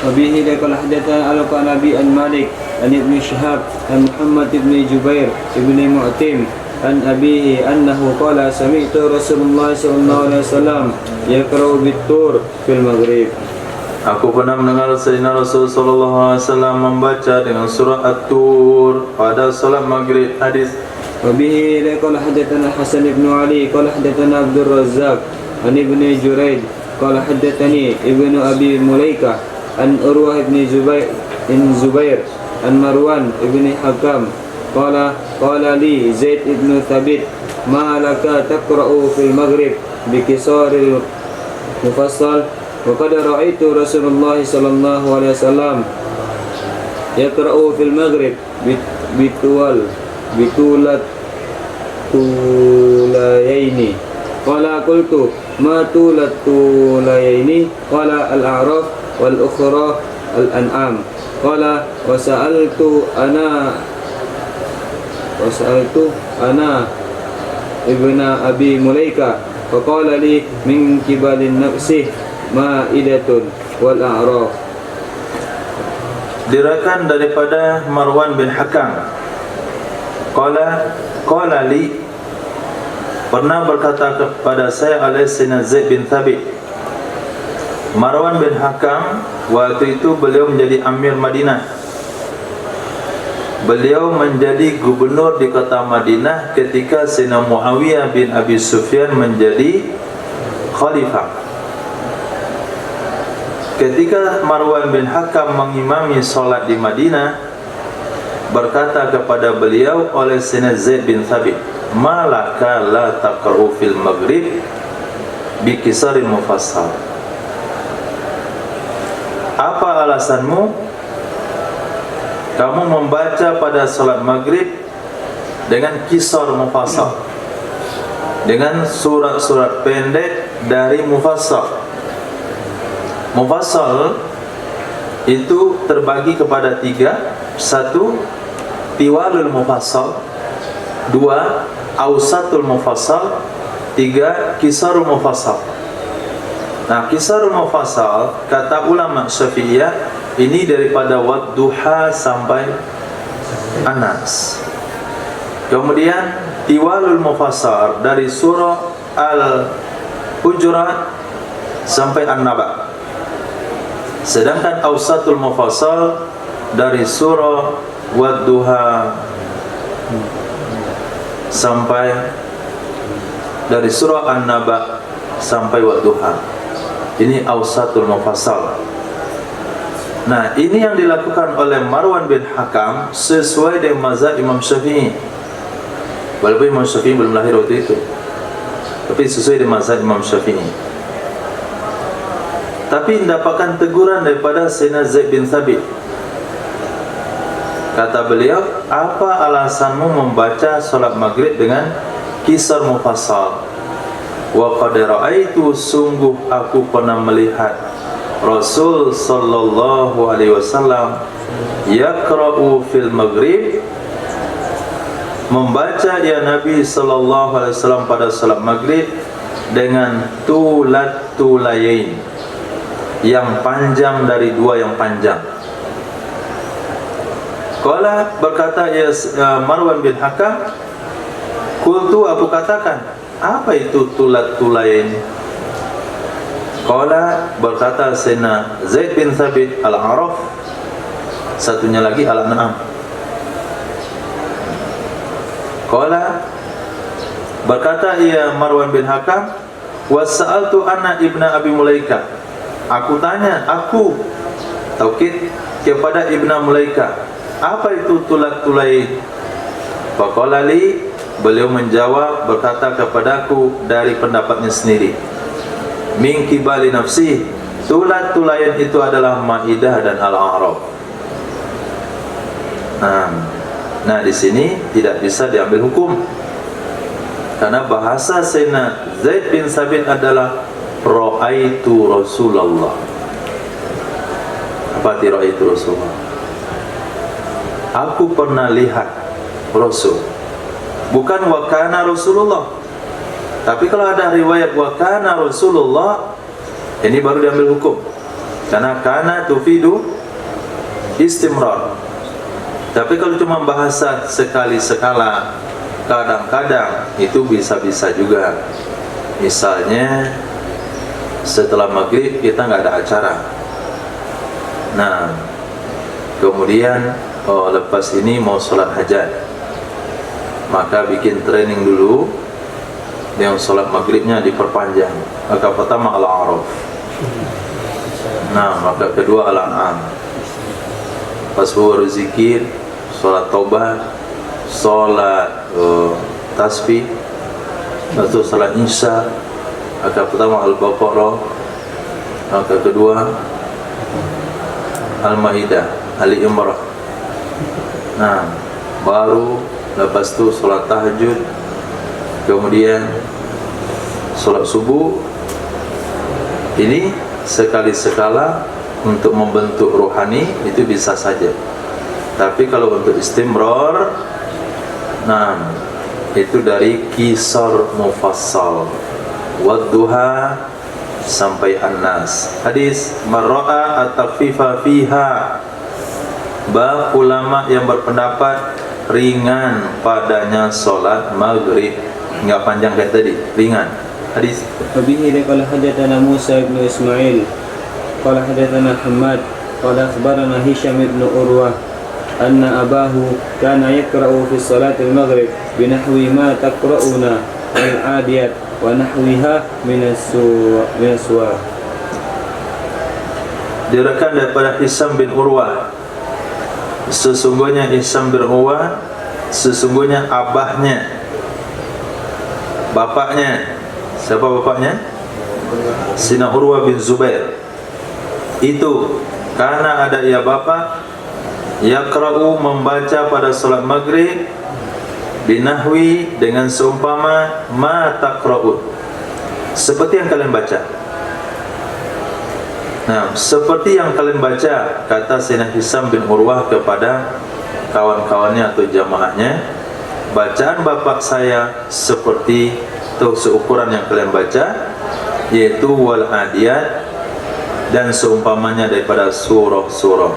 وبه قال حدثنا عن أبي عن مالك عن ابن شهاب عن محمد بن جبير بن معتم عن أبيه أنه قال سمعت رسول الله صلى الله عليه وسلم يقرأ بالطور في المغرب. Aku pernah mendengar Sayyidina Rasul sallallahu alaihi wasallam membaca dengan surah At-Tur pada salat maghrib. Hadis. وبه قال حدثنا حسن بن علي قال حدثنا عبد الرزاق عن ابن جريج قال حدثني ابن أبي مليكة عن أروى بن زبير عن مروان بن حكام قال لي زيد بن ثابت ما لك تقرأ في المغرب بكسار المفصل وقد رأيت رسول الله صلى الله عليه وسلم يقرأ في المغرب بطولة طوليين. قال قلت ما طولة طوليين؟ قال الأعراف والأخرى الأنعام. قال وسألت أنا ابن أبي مليكة فقال لي من قبل النفس مائدة والأعراف. Diriwayatkan daripada Marwan bin Hakam. Qala li, pernah berkata kepada saya oleh Sayyidina Zaid bin Thabit. Marwan bin Hakam waktu itu beliau menjadi Amir Madinah. Beliau menjadi gubernur di kota Madinah ketika Sayyidina Muawiyah bin Abi Sufyan menjadi khalifah. Ketika Marwan bin Hakam mengimami solat di Madinah, berkata kepada beliau oleh Sayyidina Zaid bin Thabit, malaka la taqra'u fil maghrib bi kisaril mufassal. Apa alasanmu kamu membaca pada salat maghrib dengan kisar mufassal, dengan surat-surat pendek dari mufassal? Mufassal itu terbagi kepada tiga. Satu, tiwalul mufassal. Dua, awsatul mufassal. Tiga, kisarul mufassal. Nah, kisarul mufassal kata ulama Syafi'iyah ini daripada wadduha sampai Anas. Kemudian tiwalul mufassal dari surah Al-Hujurat sampai An-Naba. Sedangkan awsatul mufassal dari surah Wadduha sampai dari surah An-Naba sampai Wadduha. Ini awsatul mufassal. Nah, ini yang dilakukan oleh Marwan bin Hakam sesuai dengan mazhab Imam Syafi'i. Walaupun Imam Syafi'i belum lahir waktu itu, tapi sesuai dengan mazhab Imam Syafi'i. Tapi mendapatkan teguran daripada Sayyidina Zaid bin Thabit. Kata beliau, apa alasanmu membaca solat maghrib dengan kisar mufassal? Wa qad ra'aitu, sungguh aku pernah melihat Rasul sallallahu alaihi wasallam yaqra'u fil maghrib, membaca ya Nabi sallallahu alaihi wasallam pada salat maghrib dengan tulayain, yang panjang dari dua yang panjang. Qala, berkata ya Marwan bin Hakam, qultu, aku katakan, apa itu tulayain? Qala, berkata Sayyidina Zaid bin Thabit, Al-A'raf. Satunya lagi Al-An'am. Qala, berkata ya Marwan bin Hakam, wasa'altu anna ibna Abi Mulaikah, aku tanya, aku taukid kepada Ibnu Mulaikah, apa itu tulayain? Faqala li, beliau menjawab, berkata kepadaku dari pendapatnya sendiri, min kibali nafsi, tulayain itu adalah Maidah dan Al-A'raf. Nah, di sini tidak bisa diambil hukum, karena bahasa Sayyidina Zaid bin Thabit adalah ra'aitu Rasulullah. Apa arti ra'aitu Rasulullah? Aku pernah lihat Rasul, bukan wa kana Rasulullah. Tapi kalau ada riwayat wa kana Rasulullah, ini baru diambil hukum. Karena kana tufidu istimrar. Tapi kalau cuma bahasa sekali sekala, kadang-kadang itu bisa-bisa juga. Misalnya setelah maghrib kita nggak ada acara. Nah, kemudian lepas ini mau sholat hajat, maka bikin training dulu. Yang sholat maghribnya diperpanjang. Maka pertama al-A'raf. Nah, maka kedua al-An'am. Pas baru zikir, sholat taubat, sholat tasbih, atau sholat isya. Maka pertama al-Baqarah, maka kedua al-Maidah, Ali Imran. Nah, baru lepas tu sholat tahajud, kemudian sholat subuh. Ini sekali sekala untuk membentuk rohani itu bisa saja. Tapi kalau untuk istimrar, nah itu dari kisar mufassal, wadduha sampai an-nas. Hadis marra'a at-takfifa fiha. Bab ulama yang berpendapat ringan padanya sholat maghrib, enggak panjang kayak tadi, ringan. Hadis وبه قال حدثنا موسى بن إسماعيل قال حدثنا حماد قال أخبرنا هشام بن عروة أن أباه كان يقرأ في صلاة المغرب بنحو ما تقرؤنا العاديات ونحوها من السور. Diriwayatkan daripada Hisham bin Urwah, sesungguhnya Hisham bin Urwah, sesungguhnya abahnya, bapaknya. Siapa bapaknya? Sina Urwah bin Zubair. Itu karena ada ia bapa yaqra'u membaca pada salat maghrib binahwi dengan seumpama ma taqra'un, seperti yang kalian baca. Nah, seperti yang kalian baca, kata Sina Hisham bin Urwah kepada kawan-kawannya atau jamaahnya, bacaan bapak saya seperti itu, seukuran yang kalian baca, yaitu wal adiyat dan seumpamanya daripada surah-surah.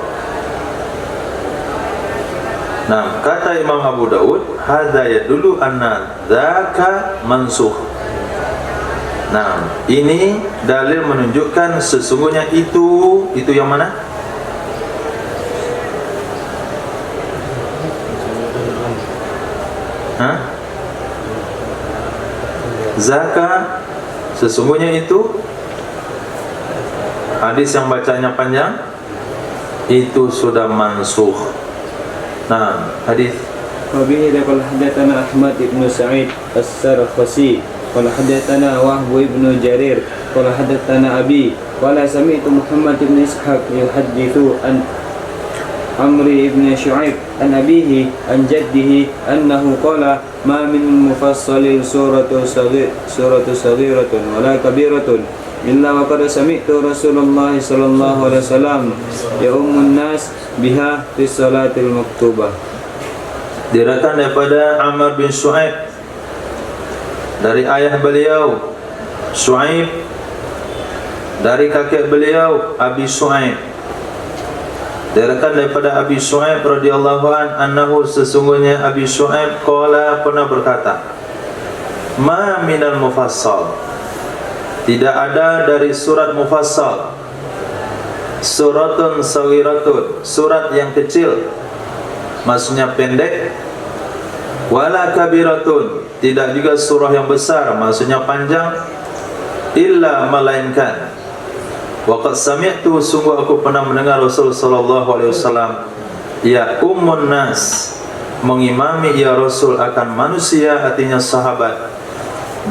Nah, kata Imam Abu Daud, hadza yadullu anna dzaka mansukh. Nah, ini dalil menunjukkan sesungguhnya itu yang mana? Hah? Zaka, sesungguhnya itu hadis yang bacanya panjang itu sudah mansukh. Nah, hadis وبه قال حدثنا أحمد بن سعيد السرخسي قال حدثنا وهب بن جرير قال حدثنا أبي قال سمعت محمد بن إسحاق يحدث عن عمرو بن شعيب عن أبيه عن جده أنه قال ما من مفصل سورة صغيرة ولا كبيرة إلا وقد سمعت رسول الله صلى الله عليه وسلم يؤم الناس بها في الصلاة المكتوبة. Diriwayatkan daripada Amr bin Shu'aib dari ayah beliau Shu'aib, dari kakek beliau Abi Shu'aib. Diriwayatkan daripada Abi Shu'aib radhiyallahu anhu, sesungguhnya Abi Shu'aib qala, pernah berkata, ma minal mufassal, tidak ada dari surat mufassal, suratun saghiratun, surat yang kecil, maksudnya pendek, wala kabiratun, tidak juga surah yang besar, maksudnya panjang, illa melainkan waqad sami'tu, sungguh aku pernah mendengar Rasul sallallahu alaihi wasallam ya ummun nas, mengimami ya Rasul akan manusia, artinya sahabat,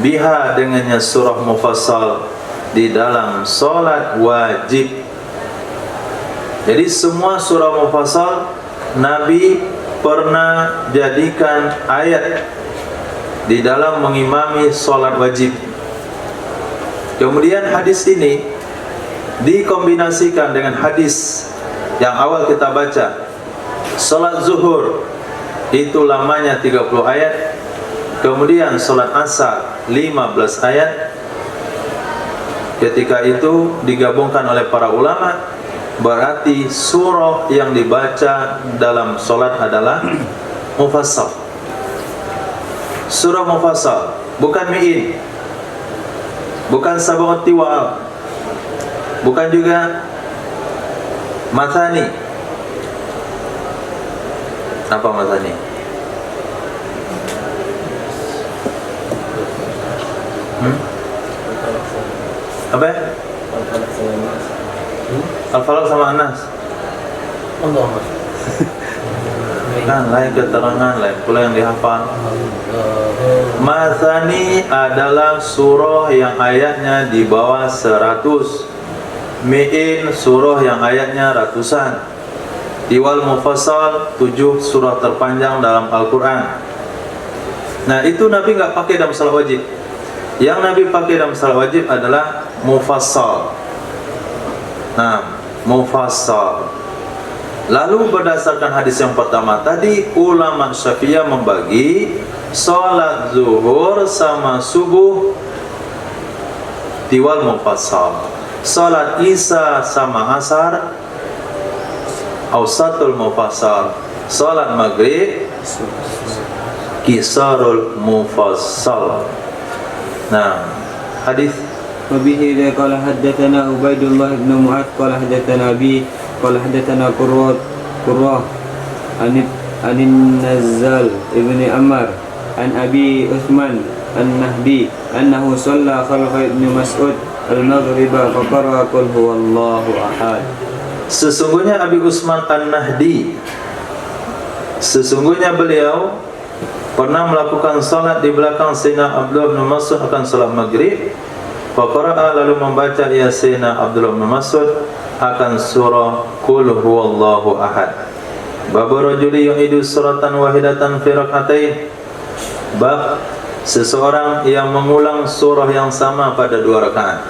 biha dengannya surah mufassal di dalam solat wajib. Jadi semua surah mufassal Nabi pernah jadikan ayat di dalam mengimami solat wajib. Kemudian hadis ini dikombinasikan dengan hadis yang awal kita baca, solat zuhur itu lamanya 30 ayat, kemudian solat asar 15 ayat. Ketika itu digabungkan oleh para ulama, berarti surah yang dibaca dalam solat adalah mufassal. Surah mufassal, bukan mi'in, bukan sab'at tiwal, bukan juga mathani. Apa mathani? Apa ya? Al-Falaq sama An-Nas. Kan lain keterangan, lain pula yang dihafal. Mathani adalah surah yang ayatnya di bawah 100. Mi'in surah yang ayatnya ratusan. Tiwal mufassal 7 surah terpanjang dalam Al-Quran. Nah itu Nabi nggak pakai dalam salat wajib. Yang Nabi pakai dalam salat wajib adalah mufassal. Nah, mufassal. Lalu berdasarkan hadis yang pertama tadi, ulama Syafi'iyah membagi salat zuhur sama subuh tiwal mufassal. Salat isya sama asar awsatul mufassal. Salat maghrib kisarul mufassal. Nah, hadis وبه قال حدثنا عبيد الله بن معاذ قال حدثنا أبي قال حدثنا قرة عن النزال ابن عمر عن أبي عثمان النهدي أنه صلى خلف ابن مسعود المغرب فقرأ قل هو الله أحد. Sesungguhnya Abi Utsman An-Nahdi, sesungguhnya beliau pernah melakukan salat di belakang Sayyidina Abdullah bin Mas'ud akan salat maghrib. Faqara'a, lalu membaca ya Sayyidina Abdullah bin Mas'ud akan surah Qul huwallahu ahad. Bab rajuli yu'idu suratan wahidatan fi rak'atain. Bab seseorang yang mengulang surah yang sama pada 2 rakaat.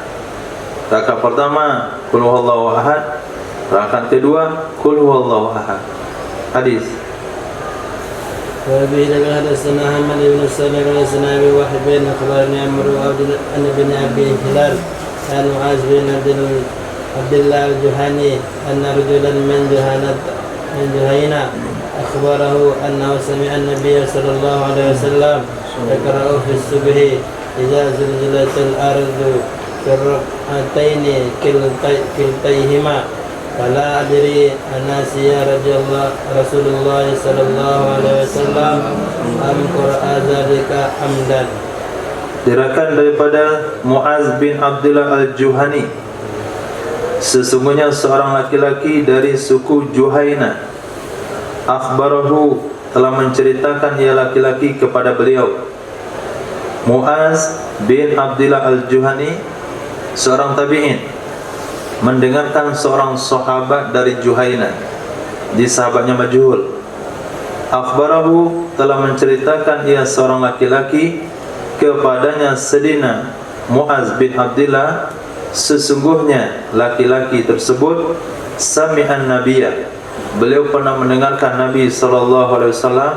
Rakaat pertama Qul huwallahu ahad, rakaat kedua Qul huwallahu ahad. Hadis. وأبي لك حدثنا محمد بن سلمة حدثنا أبي واحد بن أخبرني عمرو أن بن أبي هلال عن معاذ بن عبد الله الجهني أن رجلا من جهينة أخبره أنه سمع النبي صلى الله عليه وسلم يقرأ في الصبح إذا زلزلت الأرض في الركعتين كلتيهما فلا أدري أناسي رسول الله صلى الله عليه وسلم أم قرأ ذلك حمدا. Diriwayatkan daripada Muaz bin Abdullah al-Juhani, sesungguhnya seorang laki-laki dari suku Juhaina, akhbarahu, telah menceritakan ia laki-laki kepada beliau. Muaz bin Abdullah al-Juhani, seorang tabi'in, mendengarkan seorang sahabat dari Juhaina, di sahabatnya majhul. Akhbarahu, telah menceritakan ia seorang laki-laki kepadanya sedina Muaz bin Abdullah, sesungguhnya laki-laki tersebut sami'an nabiyya, beliau pernah mendengarkan Nabi sallallahu alaihi wasallam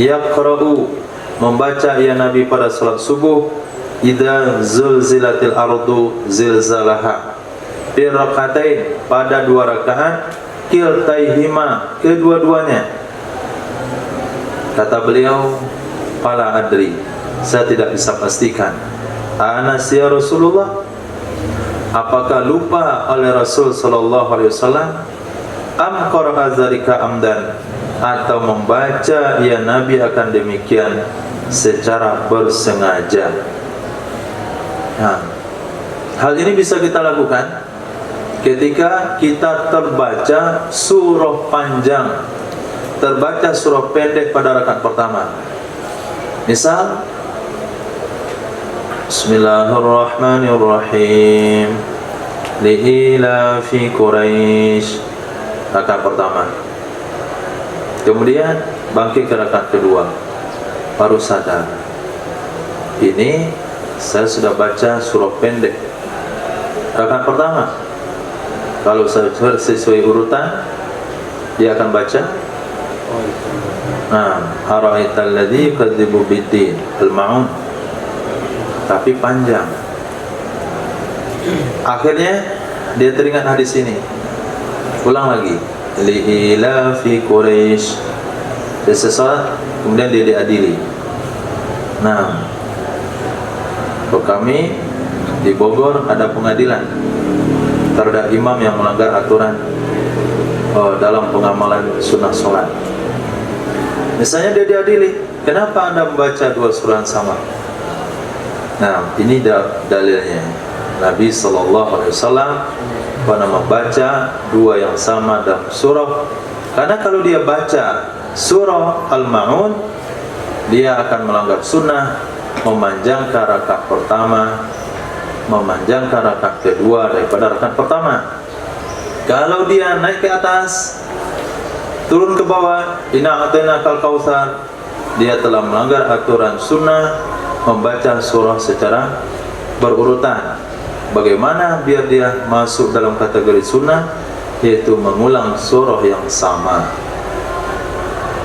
yaqra'u, membaca ya Nabi pada salat subuh, idza zulzilatil ardu zilzalaha, fi rak'atain, pada 2 rakaat, kiltaihima, kedua-duanya. Kata beliau, fala adri, saya tidak bisa pastikan. Anasya Rasulullah, apakah lupa oleh Rasul sallallahu alaihi wasallam, am qara'a dzalika amdan, atau membaca ya Nabi akan demikian secara bersengaja. Nah, hal ini bisa kita lakukan ketika kita terbaca surah panjang, terbaca surah pendek pada rakaat pertama. Misal, Bismillahirrahmanirrahim, li'ilafi Quraisy, rakaat pertama. Kemudian bangkit ke rakaat kedua, baru sadar, ini saya sudah baca surah pendek rakaat pertama. Kalau sesuai urutan, dia akan baca ara'aital ladzi yukadzibu biddin, al-ma'un. tapi panjang. Akhirnya dia teringat hadis ini, ulang lagi, li'ila fi Quraisy. Dia sesat, kemudian dia diadili. Nah, kalau kami di Bogor ada pengadilan terhadap imam yang melanggar aturan dalam pengamalan sunnah sholat. Misalnya dia diadili, kenapa anda membaca dua surah yang sama? Nah, ini dalilnya. Nabi SAW pernah membaca dua yang sama dalam surah, karena kalau dia baca surah Al-Ma'un, dia akan melanggar sunnah, memanjangkan rakaat pertama, memanjangkan rakaat kedua daripada rakaat pertama. Kalau dia naik ke atas, turun ke bawah, inna a'tainakal kautsar, dia telah melanggar aturan sunnah membaca surah secara berurutan. Bagaimana biar dia masuk dalam kategori sunnah, yaitu mengulang surah yang sama.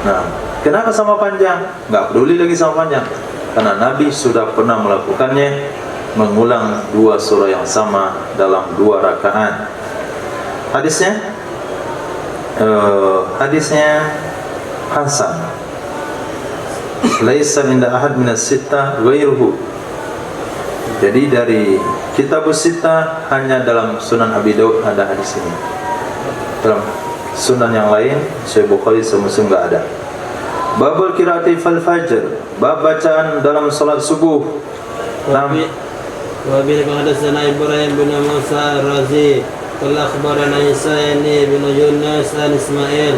Nah, kenapa sama panjang? Nggak peduli lagi sama panjang, karena Nabi sudah pernah melakukannya, mengulang dua surah yang sama dalam dua rakaat. Hadisnya hasan. Laisa inda ahad minas sittah ghairuhu. Jadi dari Kitabus Sittah hanya dalam Sunan Abi Daud ada hadis ini. Dalam sunan yang lain, Sahih Bukhari, Sahih Muslim enggak ada. Babul qiraati fal fajr, bab bacaan dalam salat subuh. Wa bi hadatsana Ibrahim bin Musa Ar-Razi qala akhbarana Isa bin Yunus an Ismail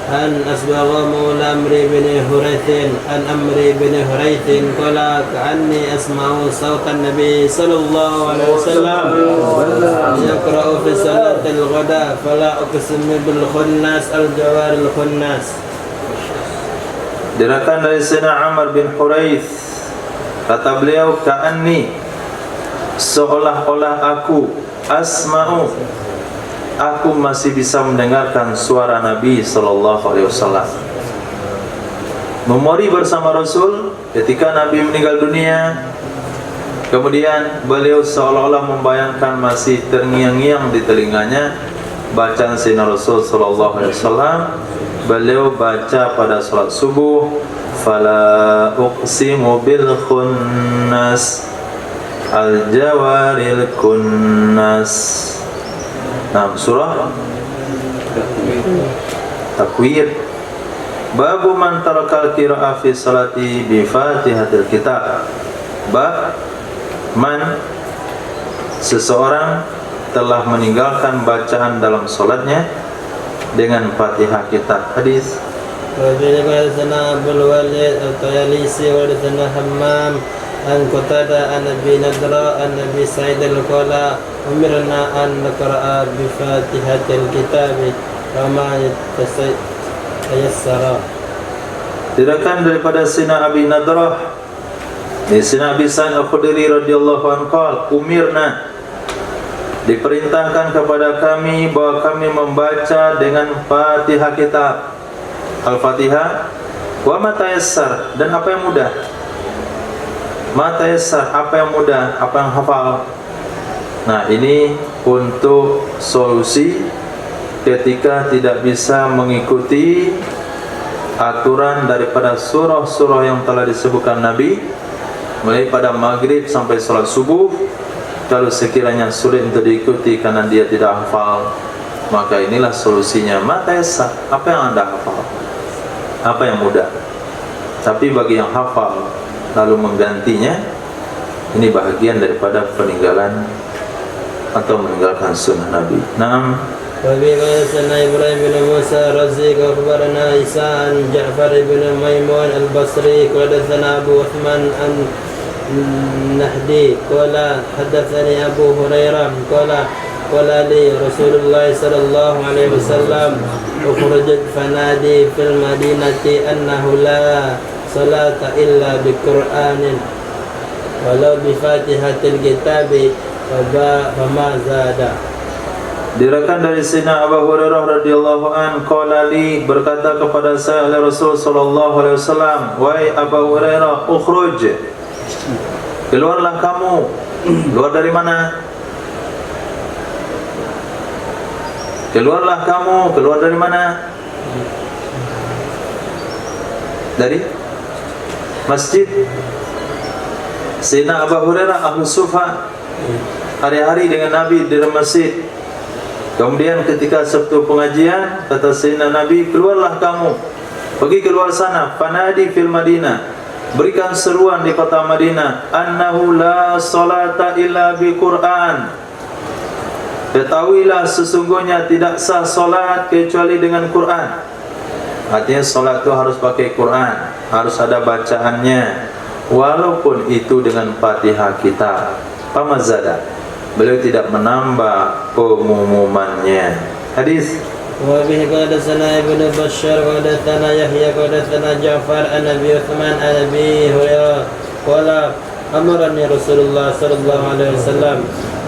an asbagha maula Amri bin Huraithin an Amri bin Huraithin qala ka'anni asma'u sawtan Nabi sallallahu alaihi wasallam yaqra'u fi salatil ghada fala uqsimu bil khunnas al jawar al khunnas. Diriwayatkan dari Sayyidina Amr bin Huraith, kata beliau, ka'anni, seolah-olah aku, asma'u, aku masih bisa mendengarkan suara Nabi SAW. Memori bersama Rasul ketika Nabi meninggal dunia. Kemudian beliau seolah-olah membayangkan masih terngiang-ngiang di telinganya bacaan Sayyidina Rasul SAW. Beliau baca pada salat subuh, fala uqsimu bil khunnas al jawaril kunnas. Nah, surah Takwir. Babu man tarakal qira'ah fi salati bi Fatihatil Kitab. Bab man, seseorang telah meninggalkan bacaan dalam salatnya dengan Fatihah Kitab. Hadis Wa sana Abdul Walid Al-Tayalisi wa sana Hammam an Qatada an Nabi Nadra an Nabi Sa'id al-Qala umirna an naqra'a bi Fatihatil Kitab wa ma tayassara. Diriwayatkan daripada Sina Abi Nadrah, Sina Abi Sa'id Al-Khudri radhiyallahu anhu qala umirna, diperintahkan kepada kami bahwa kami membaca dengan Fatihah Kitab, Al-Fatihah, wa ma tayassar, dan apa yang mudah. Ma tayassar, apa yang mudah, apa yang hafal. Nah, ini untuk solusi ketika tidak bisa mengikuti aturan daripada surah-surah yang telah disebutkan Nabi mulai pada maghrib sampai salat subuh. Kalau sekiranya sulit untuk diikuti karena dia tidak hafal, maka inilah solusinya. Mata yasa, apa yang anda hafal, apa yang mudah. Tapi bagi yang hafal lalu menggantinya, ini bahagian daripada peninggalan atau meninggalkan sunnah Nabi. Naam. Wabi sana Ibrahim bin Musa Razi akhbarana Isa an Ja'far bin Maimun al-Basri qala sana Abu Uthman an Nahdi qala hadatsani Abu Hurairah qala li Rasulullah sallallahu alaihi wasallam ukhrajat fanadi fil madinati annahu la salata illa bi Qur'anin walau bi Fatihatil Kitabi wa ma zada. Diriwayatkan dari Sayyidina Abu Hurairah radhiyallahu an qala li, berkata kepada saya oleh Rasul sallallahu alaihi wasallam, wahai Abu Hurairah, ukhruj, Keluarlah kamu. Keluar dari mana? Keluarlah kamu. Keluar dari mana? Dari masjid. Sayyidina Abu Hurairah Ahlus Sufa hari-hari dengan Nabi di masjid. Kemudian ketika Sabtu pengajian, kata Sayyidina Nabi, keluarlah kamu, pergi keluar sana, fanadi fil Madinah, berikan seruan di kota Madinah, annahu la salata illa bil Quran. Ketahuilah sesungguhnya tidak sah solat kecuali dengan Quran. Artinya solat itu harus pakai Quran, harus ada bacaannya, walaupun itu dengan Fatihah kita. Pamazada, beliau tidak menambah pengumumannya. Hadis. وبه قال حدثنا ابن بشار قال حدثنا يحيى قال حدثنا جعفر عن ابي عثمان عن ابي هريره قال امرني رسول الله صلى الله عليه وسلم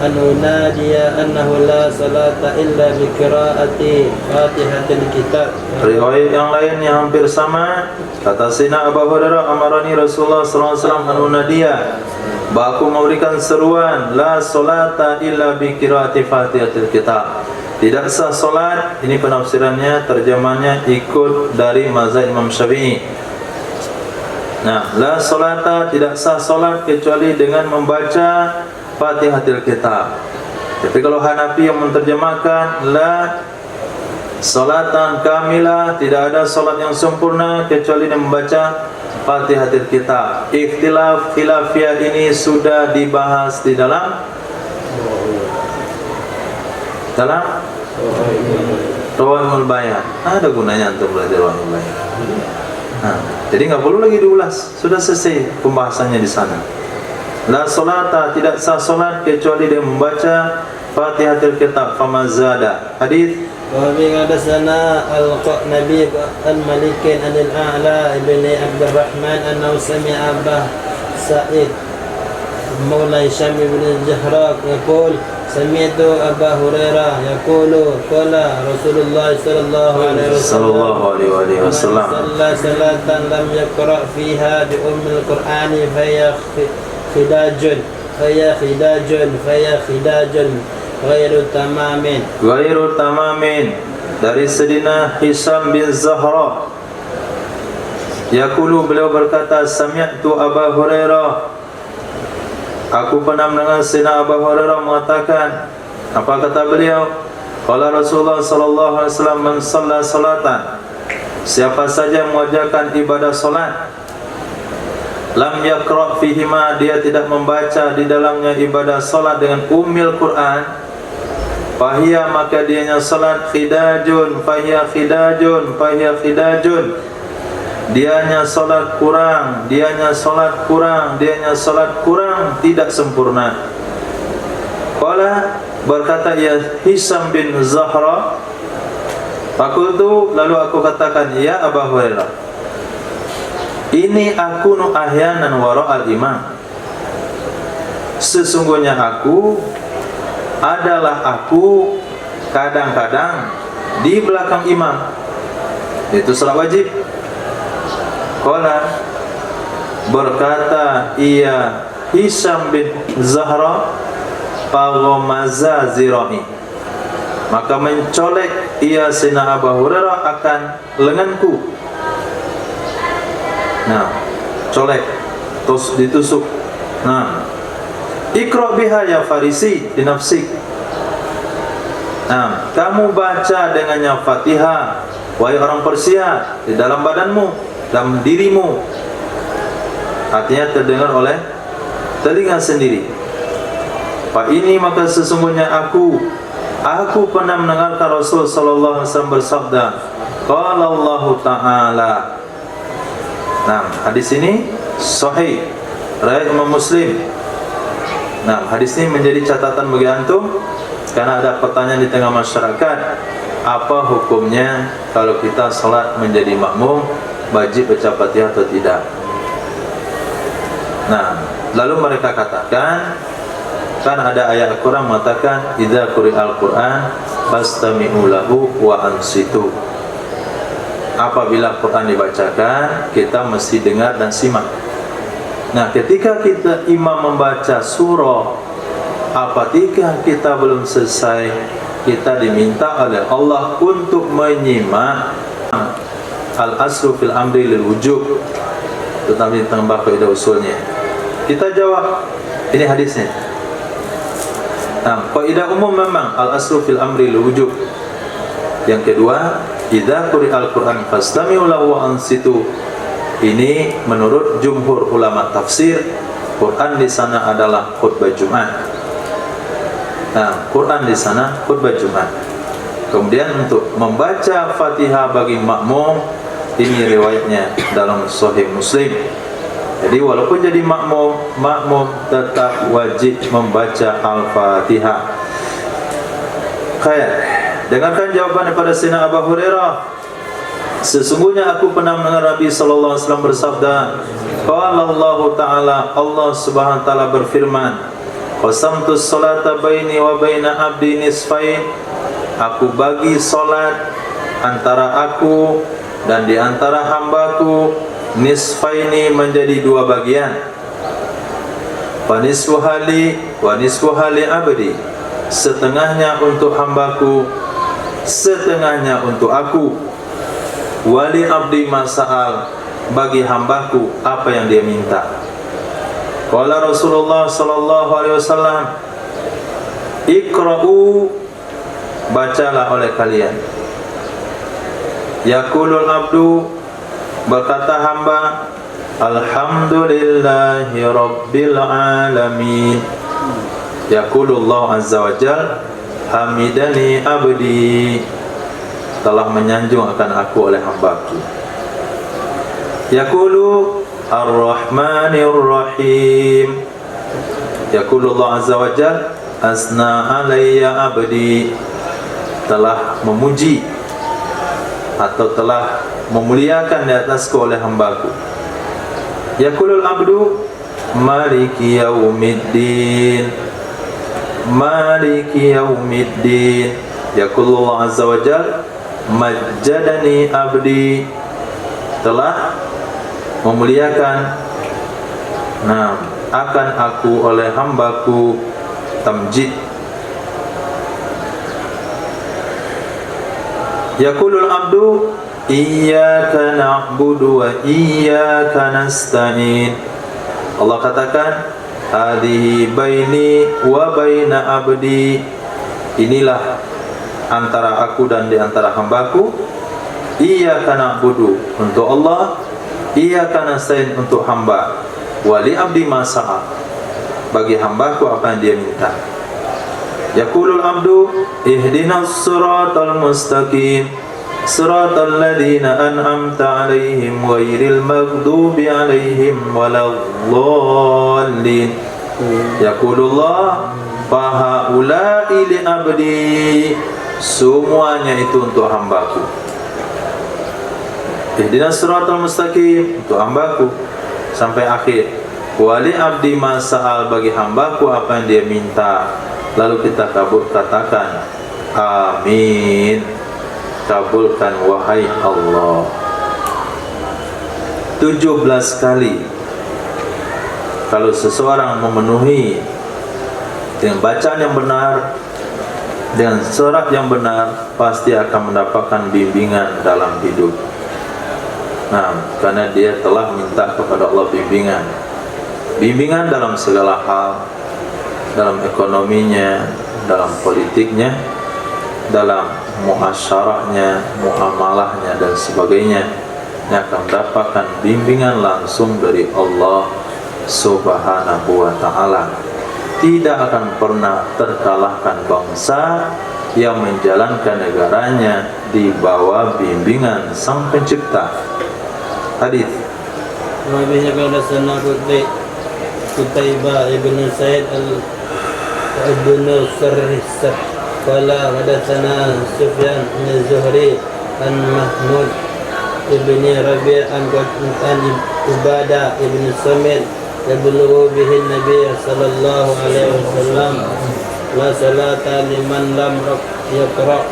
ان انادي انه لا صلاه الا بقراءه فاتحه الكتاب. Riwayat yang lain yang hampir sama, kata Sayyidina Abu Hurairah, amarani Rasulullah sallallahu alaihi wasallam an unadiya, bahwa aku memberikan seruan, la salata illa bi qiraati fatihatil kitab. Tidak sah solat, ini penafsirannya, terjemahnya ikut dari mazhab Imam Syafi'i. Nah, la salata, tidak sah solat kecuali dengan membaca Fatihatul Kitab. Tapi kalau Hanafi yang menerjemahkan la salatan kamilah, tidak ada solat yang sempurna kecuali dengan membaca Fatihatul Kitab. Ikhtilaf khilafiyah ini sudah dibahas di dalam Rawahul Bayan. Ada gunanya untuk belajar Rawahul Bayan. Nah, jadi nggak perlu lagi diulas, sudah selesai pembahasannya di sana. La salata, tidak sah solat kecuali dia membaca Fatihatul Kitab. Famazada. Hadis. وابي حدثنا النبي عن مالك عن الاعلى بن عبد الرحمن انه سمع ابا سعيد مولى هشام بن الجهراء يقول سمعت ابا هريره يقول قال رسول الله صلى الله عليه وسلم صلى صلاة لم يقرأ فيها بأم القرآن فهي خداج غير tamamin. Dari Sayyidina Hisham bin Zahra, yaqulu, beliau berkata, sami'tu Abu Hurairah, aku pernah mendengar Sayyidina Abu Hurairah mengatakan. Apa kata beliau? Qala Rasulullah sallallahu alaihi wasallam, man shalla salatan, siapa saja mengerjakan ibadah salat, lam yaqra fihima, dia tidak membaca di dalamnya ibadah salat dengan ummil Quran, fahiya, maka dianya salat khidajun, fahiya khidajun, dianya salat kurang, dianya salat kurang, tidak sempurna. Qala, berkata ya Hisham bin Zahra, fakultu, lalu aku katakan, ya Abu Hurairah, ini aku nu ahyanan wara al-imam, sesungguhnya aku kadang-kadang di belakang imam, itu salat wajib. Qala, berkata ia Hisham bin Zahra, faghamaza zirahi, maka mencolek ia Sayyidina Abu Hurairah akan lenganku. Nah, colek, ditusuk. Nah, Iqra biha ya Farisi di nafsik. Nah, kamu baca dengannya Fatihah, wahai orang Persia, di dalam badanmu, dalam dirimu. Artinya terdengar oleh telinga sendiri. Pak ini, maka sesungguhnya aku pernah mendengarkan Rasul sallallahu alaihi wasallam bersabda, qala Allah Ta'ala. Nah, hadis ini sahih, riwayat Imam Muslim. Nah, hadis ini menjadi catatan bagi antum, karena ada pertanyaan di tengah masyarakat, apa hukumnya kalau kita salat menjadi makmum, wajib baca Fatihah atau tidak? Nah, lalu mereka katakan, kan ada ayat Al-Quran mengatakan, idza quri'al Quran fastami'u lahu wa ansitu. Apabila Quran dibacakan, kita mesti dengar dan simak. Nah, ketika imam membaca surah, apabila kita belum selesai, kita diminta oleh Allah untuk menyimak al-aslu fil amri lil wujub, tetapi tambah kaidah usulnya. Kita jawab, ini hadisnya. Nah, kaidah umum memang al-aslu fil amri lil wujub. Yang kedua, idza quri'al Qur'an fastami'u lahu wa ansitu. Ini menurut jumhur ulama tafsir, Quran di sana adalah khutbah Jumat. Nah, Quran di sana khutbah Jumat. Kemudian untuk membaca Fatihah bagi makmum, ini riwayatnya dalam Sahih Muslim. Jadi walaupun jadi makmum tetap wajib membaca Al-Fatihah. Khair. Dengarkan jawaban daripada Sayyidina Abu Hurairah. Sesungguhnya aku pernah mendengar Nabi sallallahu alaihi wasallam bersabda, qala Allah Ta'ala, Allah Subhanahu wa taala berfirman, qasamtu sholata baini wa baina abdi nisfain. Aku bagi salat antara aku dan di antara hambaku nisfaini, menjadi dua bagian. Wa nisfu hali wa nisfu hali abdi, setengahnya untuk hambaku, setengahnya untuk aku. Wali abdi mas'al, bagi hambaku apa yang dia minta. Qala Rasulullah sallallahu alaihi wasallam, iqra'u, bacalah oleh kalian. Yaqulul abdu, berkata hamba, alhamdulillahi rabbil alamin. Yaqulullah azza wa jalla, hamidani abdi, telah menyanjung akan aku oleh hambaku. Yaqulu ar-rahmanir rahim. Yaqulullah azza wa jalla, asna alayya abdi, telah memuji atau telah memuliakan di atasku oleh hambaku. Yaqulul abdu maliki yaumiddin, maliki yaumiddin. Yaqulullah azza wa jalla, majjadani abdi, telah memuliakan akan aku oleh hambaku, tamjid. Yaqulul abdu iyyaka na'budu wa iyyaka nasta'in. Allah katakan, hadhihi baini wa baina abdi, inilah antara aku dan di antara hambaku. Iyyaka na'budu untuk Allah, iyyaka nasta'in untuk hamba. Wali abdi masa'a, bagi hambaku apa yang dia minta. Yaqulul abdu ihdinas siratal mustaqim, siratal ladzina an'amta 'alaihim ghairil maghdubi 'alaihim waladdallin. Yaqulullah fahaula'i li abdi, semuanya itu untuk hambaku. Ihdinas siratal mustaqim untuk hambaku, sampai akhir. Wali abdi mas'al, bagi hambaku apa yang dia minta. Lalu kita katakan amin, kabulkan wahai Allah. 17 kali. Kalau seseorang memenuhi dengan bacaan yang benar, dengan surat yang benar, pasti akan mendapatkan bimbingan dalam hidup. Nah, karena dia telah minta kepada Allah bimbingan. Bimbingan dalam segala hal, dalam ekonominya, dalam politiknya, dalam muasyarahnya, muamalahnya dan sebagainya. Dia akan mendapatkan bimbingan langsung dari Allah Subhanahu wa ta'ala. Tidak akan pernah terkalahkan bangsa yang menjalankan negaranya di bawah bimbingan Sang Pencipta. Hadis. Wabihnya pada sana Qutaibah ibn Said ibn Sarhisah qala hadatsana Sufyan bin Zuhri an Mahmud ibn Rabi' an Ubadah ibn Samit yablughu bihi Nabi sallallahu alaihi wasallam la salata liman lam yaqra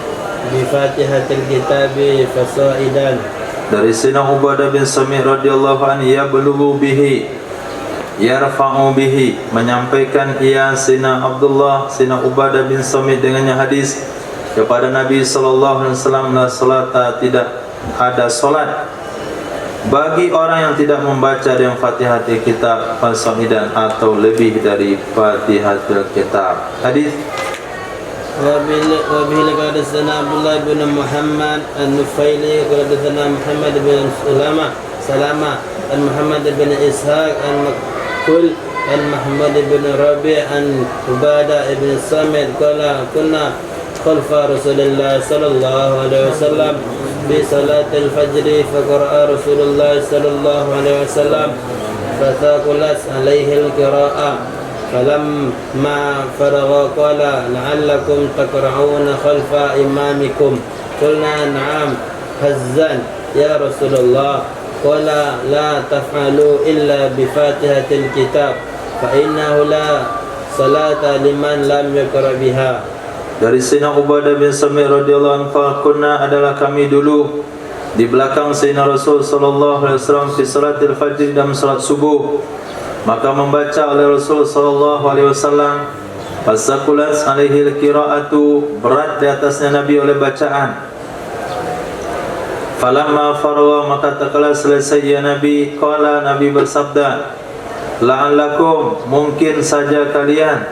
bi Fatihatil Kitabi fasaidan. Dari Sayyidina Ubadah bin Samit radhiyallahu anhu, yablughu bihi, yarfa'u bihi, menyampaikan ia Sina Abdullah Sina Ubadah bin Samit dengannya hadis kepada Nabi sallallahu alaihi wasallam, la salata, tidak ada solat bagi orang yang tidak membaca dengan Fatihatul Kitab fasahidan, atau lebih dari Fatihatul Kitab. Hadis وبه قال حدثنا عبد الله بن محمد النفيلي قال حدثنا محمد بن سلامة عن محمد بن إسحاق عن مقبول عن محمد بن ربيع عن عبادة بن الصامت قال كنا خلف رسول الله صلى الله عليه وسلم في صلاة الفجر فقرأ رسول الله صلى الله عليه وسلم فتاكلت عليه القراءة فلما فرغ قال لعلكم تقرؤون خلف إمامكم قلنا نعم حزن يا رسول الله قال لا تفعلوا إلا بفاتحة الكتاب فإنه لا صلاة لمن لم يقرأ بها. Dari Sayyidina Ubadah bin Samit radhiyallahu anhu, kunna adalah kami dulu di belakang Sayyidina Rasul sallallahu alaihi wasallam fi salatil fajr, dalam salat subuh, maka membaca oleh Rasul sallallahu alaihi wasallam, fasakulas alaihi alqiraatu, berat di atasnya Nabi oleh bacaan. Falamma farwa, maka tatkala selesai ya Nabi, qala, Nabi bersabda, la'allakum, mungkin saja kalian,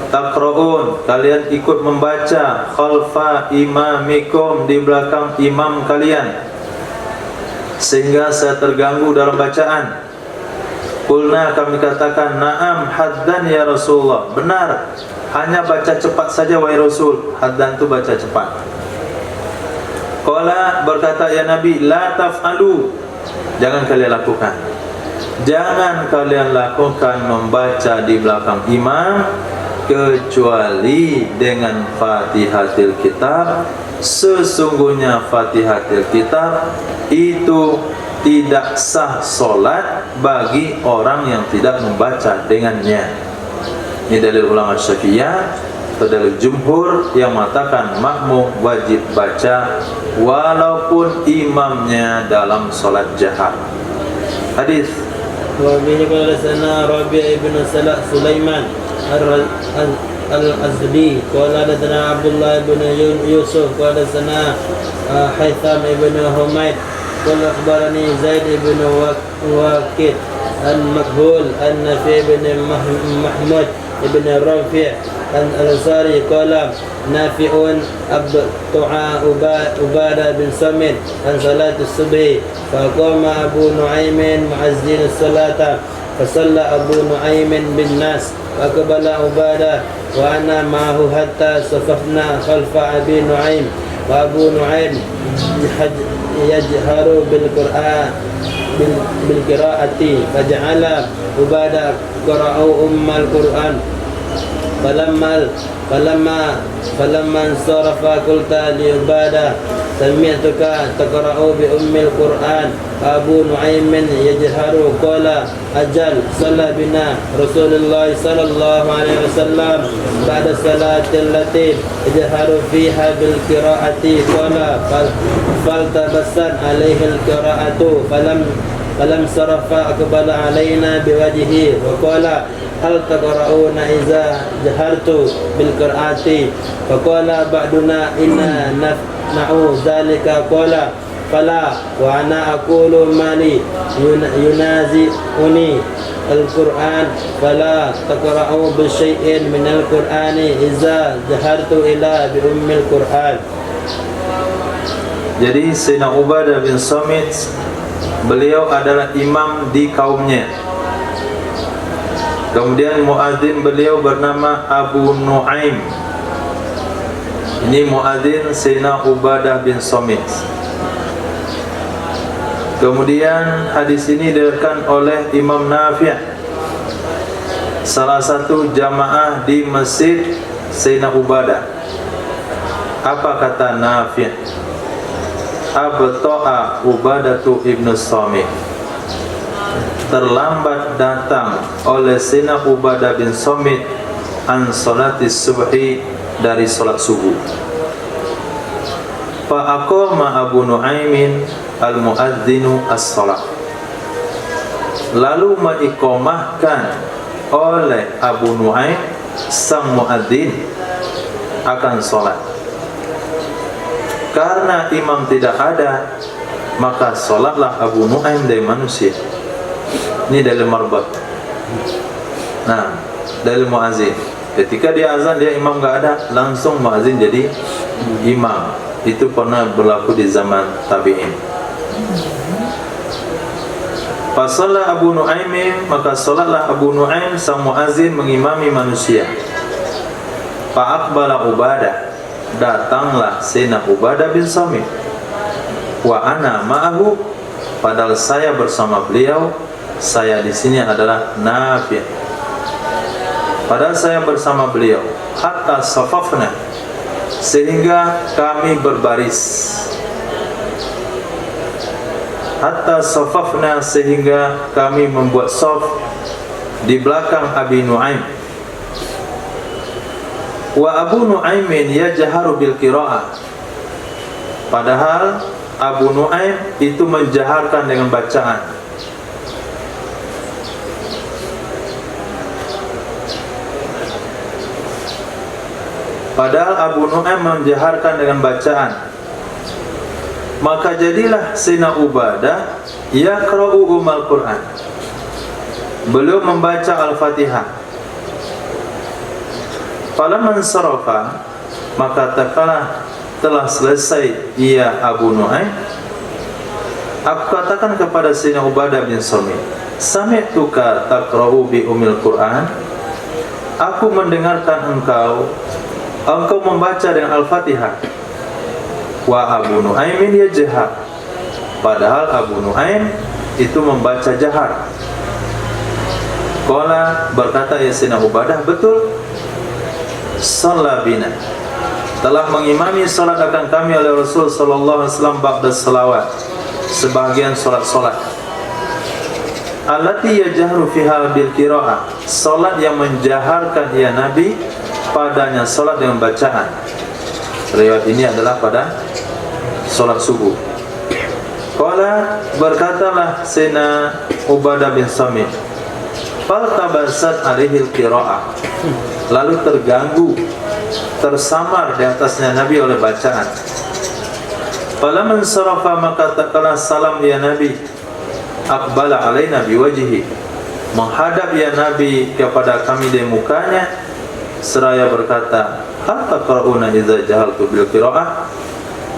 taqra'un, kalian ikut membaca, khalfa imamikum, di belakang imam kalian, sehingga saya terganggu dalam bacaan. Qulna, kami katakan, na'am haddan ya Rasulullah, benar, hanya baca cepat saja wahai Rasul. Haddan itu baca cepat. Qala, berkata ya Nabi, la taf'alu, jangan kalian lakukan, jangan kalian lakukan membaca di belakang imam kecuali dengan Fatihatul Kitab. Sesungguhnya Fatihatul Kitab itu tidak sah solat bagi orang yang tidak membaca dengannya. Ini dalil ulama Syafi'iyah atau dalil jumhur yang mengatakan makmum wajib baca walaupun imamnya dalam solat jahar. Hadis وبه قال حدثنا ربيع بن سليمان الأزدي قال حدثنا عبد الله بن يوسف قال حدثنا حيثم بن حميد قال أخبرني زيد بن واكد عن مقبول عن نافع بن محمود بن رافع عن الأنصاري قال نافع أبطع عبادة بن صامت عن صلاة الصبح فقام أبو نعيم معزين الصلاة فصلى أبو نعيم بالناس وأقبل عبادة وأنا معه حتى صففنا خلف أبي نعيم وأبو نعيم يجهر بالقرآن بالقراءة فجعل عبادة قرأوا القرآن فلما انصرف قلت لعبادة سمعتك تقرأ القرآن أبو نعيم يجهر قال أجل صلى بنا رسول الله صلى الله عليه وسلم بعد الصلاة التي يجهر فيها بالقراءة قال فالتبست عليه القراءة فلم صرف أقبل علينا بوجهه وقال هل تقرؤون إذا جهرت بالقراءة فقال بعضنا إنا نفنع ذلك قال فلا وأنا أقول ما لي ينازعني القرآن فلا تقرأوا بشيء من القرآن إذا جهرت إلى بأم القرآن. Jadi Sayyidina Ubadah bin Samit, beliau adalah imam di kaumnya. Kemudian muadzin beliau bernama Abu Nuaim. Ini muadzin Sayyidina Ubadah bin Samit. Kemudian hadis ini diriwayatkan oleh Imam Nafi', salah satu jamaah di masjid Sayyidina Ubadah. Apa kata Nafi'? Abta'a Ubadatu ibnu Samit, terlambat datang oleh Sayyidina Ubadah bin Samit an salatis subhi, dari salat subuh. Fa aqama Abu Nuaimin al-muadzinu as-salat, lalu mengiqamahkan oleh Abu Nu'aim sang muadzin akan sholat. Karena imam tidak ada, maka sholatlah Abu Nu'aim dari manusia. Ini dalil marbat. Nah, dalil muadzin. Ketika dia azan, dia imam enggak ada, langsung muadzin jadi imam. Itu pernah berlaku di zaman tabi'in. Fasalla Abu Nu'aim, maka sholatlah Abu Nu'aim sang muadzin mengimami manusia. Fa'aqbala Ubadah, datanglah Sayyidina Ubadah bin Samit. Wa ana ma'ahu, padahal saya bersama beliau. Saya di sini adalah Nafi'. Padahal saya bersama beliau. Hatta safafna, sehingga kami berbaris. Hatta safafna, sehingga kami membuat saf di belakang Abi Nu'aim. Wa Abu Nu'aimin yajharu bil qira'ah, padahal Abu Nu'aim itu menjaharkan dengan bacaan. Padahal Abu Nu'aim menjaharkan dengan bacaan. Maka jadilah Sayyidina Ubadah yaqra'u umal Qur'an, beliau membaca Al-Fatihah. Falamman sarafa, maka telah selesai ia Abu Nu'aim, aku katakan kepada Sayyidina Ubadah bin Samit, sami'tuka taqra'u bi umil Qur'an, aku mendengarkan engkau membaca dengan Al-Fatihah. Wa Abu Nu'aimin yajhar, padahal Abu Nu'aim itu membaca jahar. Qala, berkata ya Sayyidina Ubadah, betul, shalla bina, telah mengimami salat akan kami oleh Rasul sallallahu alaihi wasallam ba'da salawat, sebahagian salat-salat. Allati yajharu fiha bil qira'ah, salat yang menjaharkan ya Nabi padanya salat dengan bacaan. Riwayat ini adalah pada salat subuh. Qala, berkatalah Sayyidina Ubadah bin Samit, faltabasat alaihil qira'ah, lalu terganggu, tersamar di atasnya Nabi oleh bacaan. Falamman sarafa, maka tatkala salam ya Nabi, aqbala alaina biwajhi, menghadap ya Nabi kepada kami dari mukanya, seraya berkata, hal taqra'una idza jahaltu bil qira'ah,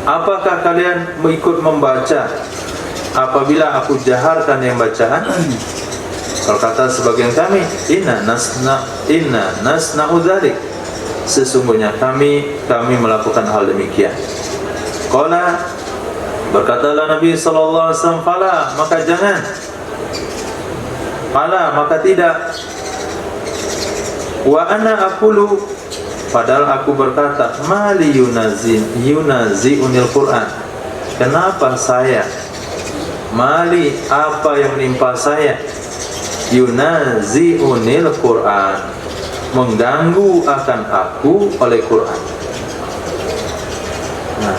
apakah kalian ikut membaca apabila aku jaharkan yang bacaan? Berkata sebagian kami, inna nasna'u dzalik, sesungguhnya kami melakukan hal demikian. Qala, berkatalah Nabi sallallahu alaihi wasallam, fala, maka jangan. Fala, maka tidak. Wa ana aqulu, padahal aku berkata, mali yunazi'unil Qur'an, kenapa saya? Mali, apa yang menimpa saya? Yunazi'unil Qur'an, mengganggu akan aku oleh Qur'an. Nah,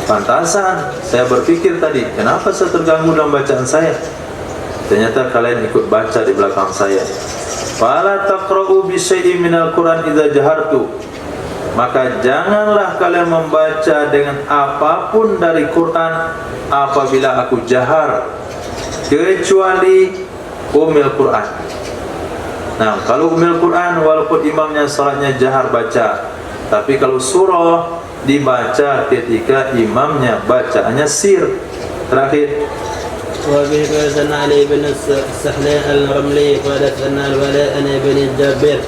pantasan saya berpikir tadi, kenapa saya terganggu dalam bacaan saya? Ternyata kalian ikut baca di belakang saya. Fala taqra'u bi syai'in minal Qur'an idza jahartu, maka janganlah kalian membaca dengan apapun dari Qur'an apabila aku jahar, kecuali umil Qur'an. Nah, kalau umil Qur'an walaupun imamnya salatnya jahar baca, tapi kalau surah dibaca ketika imamnya bacaannya sir. Terakhir, وبه حدثنا علي بن السحلين الرملي قال حدثنا الولاء بن الجابر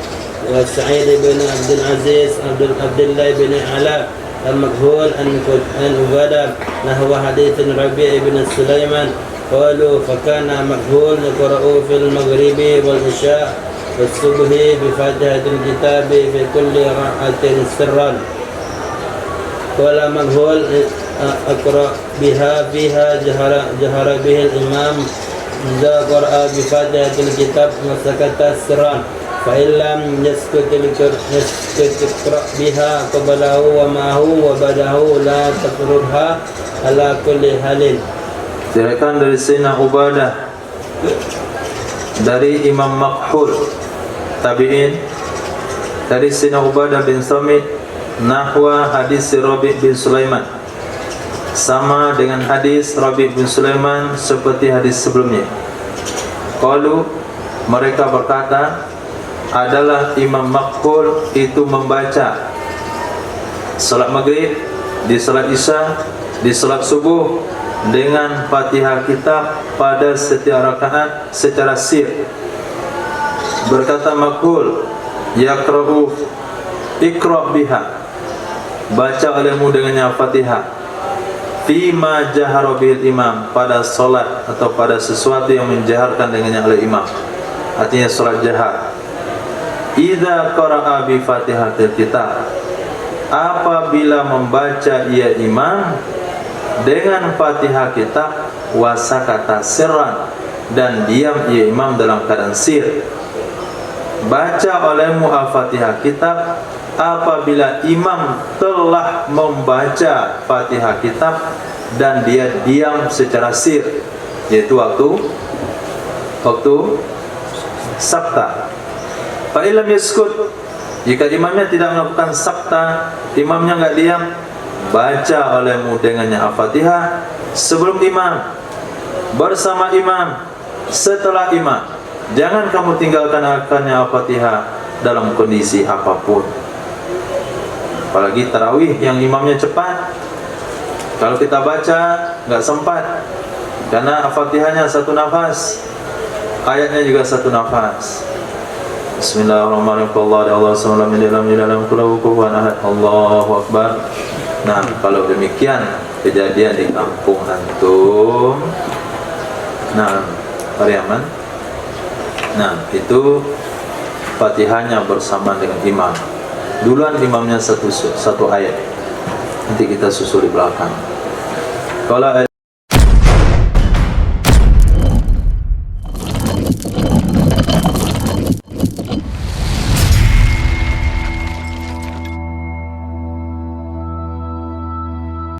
وسعيد بن عبد العزيز عبد الله بن علاء المكهول عن عبادة نحو حديث ربيع بن سليمان قالوا فكان مكهول يقرأ في المغرب والعشاء والصبح بفاتحة الكتاب في كل ركعة سرا. قال مكهول أقرأ بها فيها جهر به الإمام إذا قرأ بفاتحة الكتاب وسكت سرا، فإن لم يسكت اقرأ بها قبله ومعه وبعده لا تقربها على كل حال. diriwayatkan dari Sayyidina Ubadah dari Imam Makhul tabi'in dari Sina Ubadah bin Samit nahwa hadis Rabi' bin Sulaiman, sama dengan hadis Rabi' bin Sulaiman seperti hadis sebelumnya. Qalu, mereka berkata, adalah Imam Makhul itu membaca salat maghrib, di salat isya, di salat subuh dengan Fatihah kitab pada setiap rakaat secara sir. Berkata Makhul, yaqra'u, iqra' biha, baca olehmu dengannya Fatihah, fima jahara bil imam, pada solat atau pada sesuatu yang menjaharkan dengannya oleh imam, artinya solat jahar. Idza qara'a bi Fatihatil kitab, apabila membaca ia imam dengan Fatihah kitab, wasakata sirran, dan diam ia imam dalam keadaan sir. Baca olehmu Al-Fatihah kitab apabila imam telah membaca Fatihah kitab dan dia diam secara sir, yaitu waktu sakta. Fa illam yaskut, jika imamnya tidak melakukan sakta, imamnya enggak diam, baca olehmu dengannya Al-Fatihah sebelum imam, bersama imam, setelah imam. Jangan kamu tinggalkan akannya Al-Fatihah dalam kondisi apapun. Apalagi tarawih yang imamnya cepat, kalau kita baca nggak sempat, karena Al-Fatihahnya satu nafas, ayatnya juga satu nafas. Bismillahirrahmanirrahim. Allah SWT Allahu Akbar. Nah, kalau demikian kejadian di kampung antum, nah, Pariaman, nah itu Fatihahnya bersama dengan imam. Duluan imamnya satu ayat, nanti kita susul di belakang. Kalau